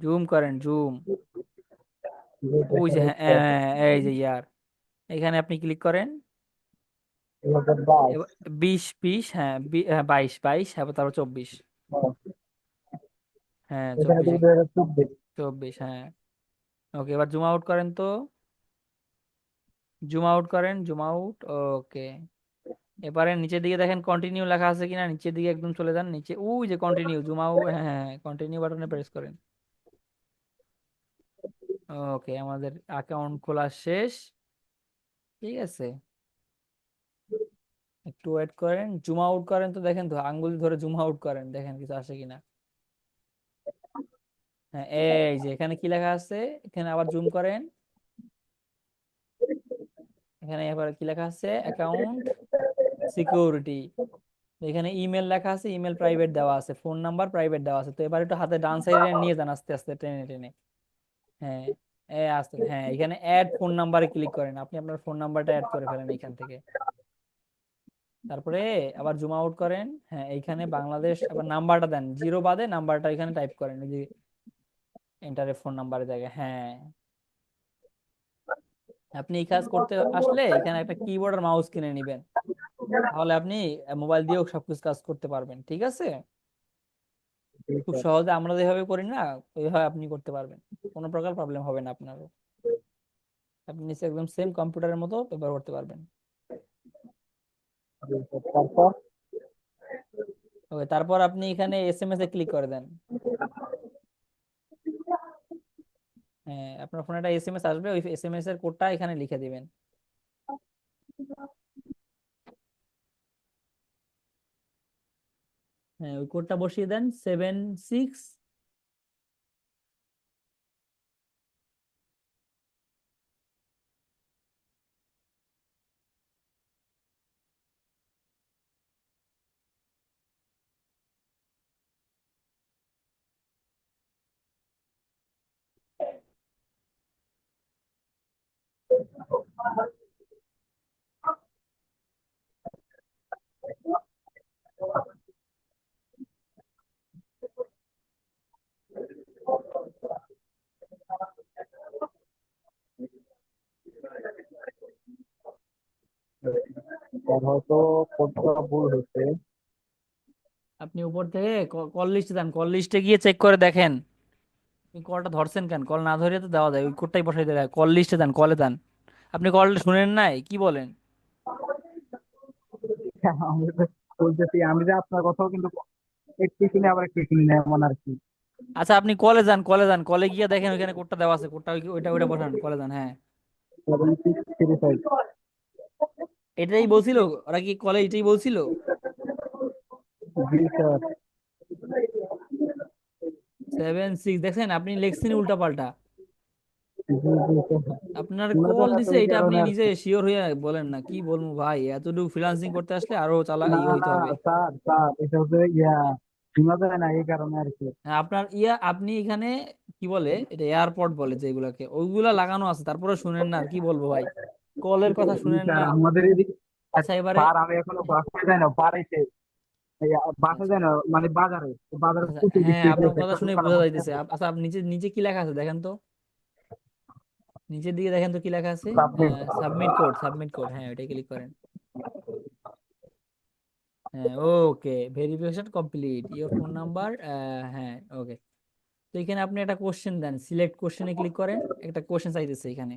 জুম করেন, জুম, ওই যে, হ্যাঁ, এই যে ইয়ার, এখানে আপনি ক্লিক করেন। 2022। 20 20, হ্যাঁ, হ্যাঁ, 22 22, হ্যাঁ, তারপর 24। হ্যাঁ, এখানে 24, দেখি 2024। 24, হ্যাঁ। ওকে, এবার জুম আউট করেন তো, জুম আউট করেন, জুম আউট। ওকে, এবারে নিচের দিকে দেখেন কন্টিনিউ লেখা আছে কিনা, নিচের দিকে একদম চলে যান নিচে, ওই যে কন্টিনিউ, জুম আউট, হ্যাঁ হ্যাঁ, কন্টিনিউ বাটনে প্রেস করেন। ওকে, আমাদের অ্যাকাউন্ট খোলা শেষ। ঠিক আছে, একটু ওয়েট করেন, জুম আউট করেন তো, দেখেন তো আঙ্গুল ধরে জুম আউট করেন, দেখেন কিছু আসে কিনা। হ্যাঁ, এই যে এখানে কি লেখা আছে, এখানে আবার জুম করেন, এখানে এবার কি লেখা আছে, অ্যাকাউন্ট সিকিউরিটি। এখানে ইমেল লেখা আছে, ইমেল প্রাইভেট দেওয়া আছে, ফোন নাম্বার প্রাইভেট দেওয়া আছে। তো এবার একটু হাতে ডান সাইডে নিয়ে যান আস্তে আস্তে, টেনে টেনে। হ্যাঁ, আস্তে, হ্যাঁ, এখানে অ্যাড ফোন নাম্বারে ক্লিক করেন, আপনি আপনার ফোন নাম্বারটা অ্যাড করে ফেলেন এইখান থেকে। তারপরে আবার জুম আউট করেন, হ্যাঁ, এইখানে বাংলাদেশ, আবার নাম্বারটা দেন, জিরো বাদে নাম্বারটা এখানে টাইপ করেন, এই যে এন্টারে ফোন নাম্বারের জায়গায়। হ্যাঁ, আপনি এই কাজ করতে আসলে এখানে একটা কিবোর্ড আর মাউস কিনে নেবেন, তাহলে আপনি মোবাইল দিয়েও সবকিছু কাজ করতে পারবেন। ঠিক আছে, জি খুব স্যার। সহজে আমরা যেভাবে করি না, ওইভাবে আপনি করতে পারবেন, কোনো প্রকার প্রবলেম হবে না আপনার। আপনি নিচে একদম সেম কম্পিউটারের মতো ব্যবহার করতে পারবেন। জি স্যার। তারপর ওকে, তারপর আপনি এখানে এসএমএস এ ক্লিক করে দেন। হ্যাঁ, আপনার ফোনে একটা এসএমএস আসবে, ওই এসএমএস এর কোডটা এখানে লিখে দিবেন। হ্যাঁ, ওই কোডটা বসিয়ে দেন, 76। স্যার হয়তো কোডটা ভুল হয়েছে। আপনি উপর থেকে কল লিস্টে দেন, কল লিস্টে গিয়ে চেক করে দেখেন। আপনি কলটা ধরছেন কেন, কল না ধরে তো দেওয়া যায়, ওই কোডটাই বসাই দেয়, কল লিস্টে দেন, কলে দেন। আপনি কলটা শুনেন নাই, কি বলেন? আমি তো বলতেছি, আমি যে আপনার কথাও কিন্তু একটু শুনে আবার একটু শুনি না, এমন আর কি। আচ্ছা, আপনি কলে যান, কলে যান, কলে গিয়ে দেখেন ওইখানে কোডটা দেওয়া আছে, কোডটা ওইটা ওইটা বসান, কলে যান। হ্যাঁ, 7635। এটাই বলছিল, ওরা কি কলে এটাই বলছিল? জি স্যার। 76, দেখছেন আপনি লেখছেন উল্টা পাল্টা। জি জি স্যার। আপনার শুনে তো কল না তো দিছে, এই এটা আপনি কারণে আর নিজে কি। শিওর হয়ে বলেন না, কি বলবো ভাই, এতটুকু ফ্রিল্যান্সিং করতে আসলে আরো চালা না হইতে হবে। স্যার, স্যার এটা হচ্ছে শোনা যায় না এই কারণে আর কি। হ্যাঁ, আপনার আপনি এখানে কি কি বলে এটা, এয়ারপড বলে যেগুলাকে, ওইগুলা লাগানো আছে, তারপরে শুনেন না, আর কি বলবো ভাই, কলের কথা জি শুনেন স্যার, না। আমাদের এদিকে আচ্ছা এবারে, স্যার আমি এখনো বাসায় যাই না, বাড়িতে আচ্ছা বাসায় আচ্ছা যাই না, মানে বাজারে, তো বাজারে আচ্ছা, প্রচুর হ্যাঁ বৃষ্টি আপনার হইতেছে, কথা একটা শুনে দোকানে বোঝা বসে যাইতেছে। আছি। আচ্ছা আপনি নিচে নিচে কি লেখা আছে দেখেন তো, নিচের দিকে দেখেন তো কি লেখা আছে। Submit. Submit code, submit code, হ্যাঁ ওইটা ক্লিক করেন। হ্যাঁ okay, verification complete, your phone number, হ্যাঁ ওকে। তো এখানে আপনি একটা কোশ্চেন দেন, সিলেক্ট কোশ্চেনে ক্লিক করেন, একটা কোশ্চেন চাইতেছে এখানে।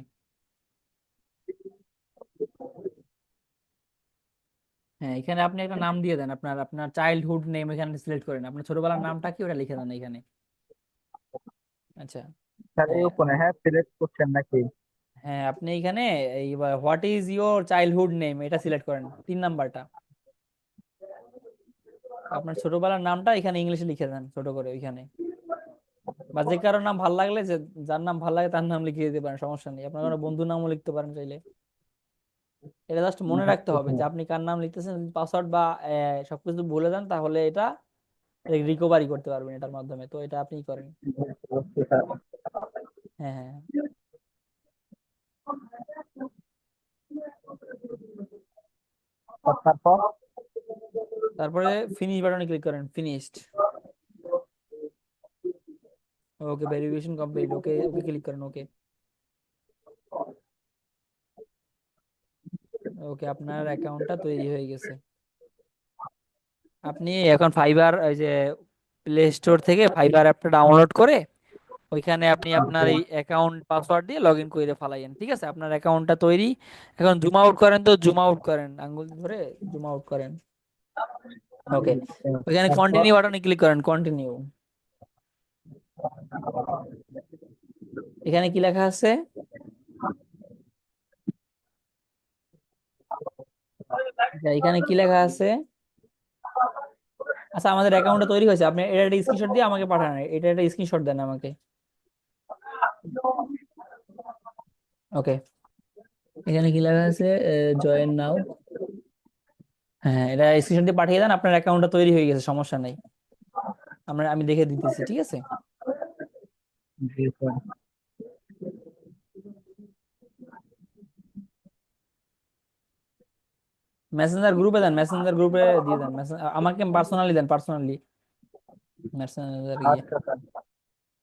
হ্যাঁ এখানে আপনি একটা নাম দিয়ে দেন, আপনার আপনার চাইল্ডহুড নেম এখানে সিলেক্ট করেন, আপনার ছোটবেলার নামটা কি ওটা লিখে দেন এখানে। আচ্ছা। স্যার এই হ্যাঁ ওপেনে, হ্যাঁ সিলেক্ট করছেন নাকি? হ্যাঁ আপনি এখানে এই what is your childhood name এটা সিলেক্ট করেন, 3 নাম্বারটা। আপনার ছোটবেলার নামটা এখানে ইংলিশে লিখে দেন ছোট করে ওইখানে, বা যে কারোর নাম ভালো লাগলে, যে যার নাম ভালো লাগে তার নাম লিখে দিতে পারেন, সমস্যা নেই, আপনার কোনো বন্ধুর নামও লিখতে পারেন চাইলে। এটা জাস্ট মনে রাখতে হবে যে আপনি কার নাম লিখতেছেন, পাসওয়ার্ড বা সবকিছু ভুলে যান তাহলে এটা রিকভারি করতে পারবেন এটার মাধ্যমে, তো এটা আপনি করেন। Okay sir. হ্যাঁ হ্যাঁ হ্যাঁ। তারপর তারপরে ফিনিশ বাটনে ক্লিক করেন, ফিনিশড। ওকে ভেরিফিকেশন কমপ্লিট, ওকে ওকে ক্লিক করেন, ওকে। ওকে আপনার অ্যাকাউন্টটা তৈরি হয়ে গেছে। আপনি এখন ফাইবার, ওই যে প্লে স্টোর থেকে ফাইবার অ্যাপটা ডাউনলোড করে ওইখানে আপনি আপনার এই অ্যাকাউন্ট পাসওয়ার্ড দিয়ে লগ ইন করে ফালাইয়েন, ঠিক আছে, আপনার অ্যাকাউন্টটা তৈরি। এখন জুম আউট করেন, তো জুম আউট করেন, আঙ্গুল ধরে জুম আউট করেন। ওকে, ওইখানে তারপর কন্টিনিউ বাটনে ক্লিক করেন, কন্টিনিউ। এখানে কি লেখা আছে? আচ্ছা এখানে কি লেখা আছে? আচ্ছা আমাদের অ্যাকাউন্টটা তৈরি হয়েছে, আপনি এটা একটা স্ক্রিনশট দিয়ে আমাকে পাঠান, এটা একটা স্ক্রিনশট দেন আমাকে। ওকে, এখানে কি লেখা আছে? জয়েন নাও। হ্যাঁ এটা স্ক্রিনশট দিয়ে পাঠিয়ে দেন, আপনার অ্যাকাউন্টটা তৈরি হয়ে গেছে, সমস্যা নাই, আমি দেখে দিতেছি, ঠিক আছে। জি স্যার। মেসেঞ্জার গ্রুপে দেন, মেসেঞ্জার গ্রুপে দিয়ে দেন, আমাকে পার্সোনালি দেন, পার্সোনালি মেসেঞ্জার ইয়ে। আচ্ছা স্যার।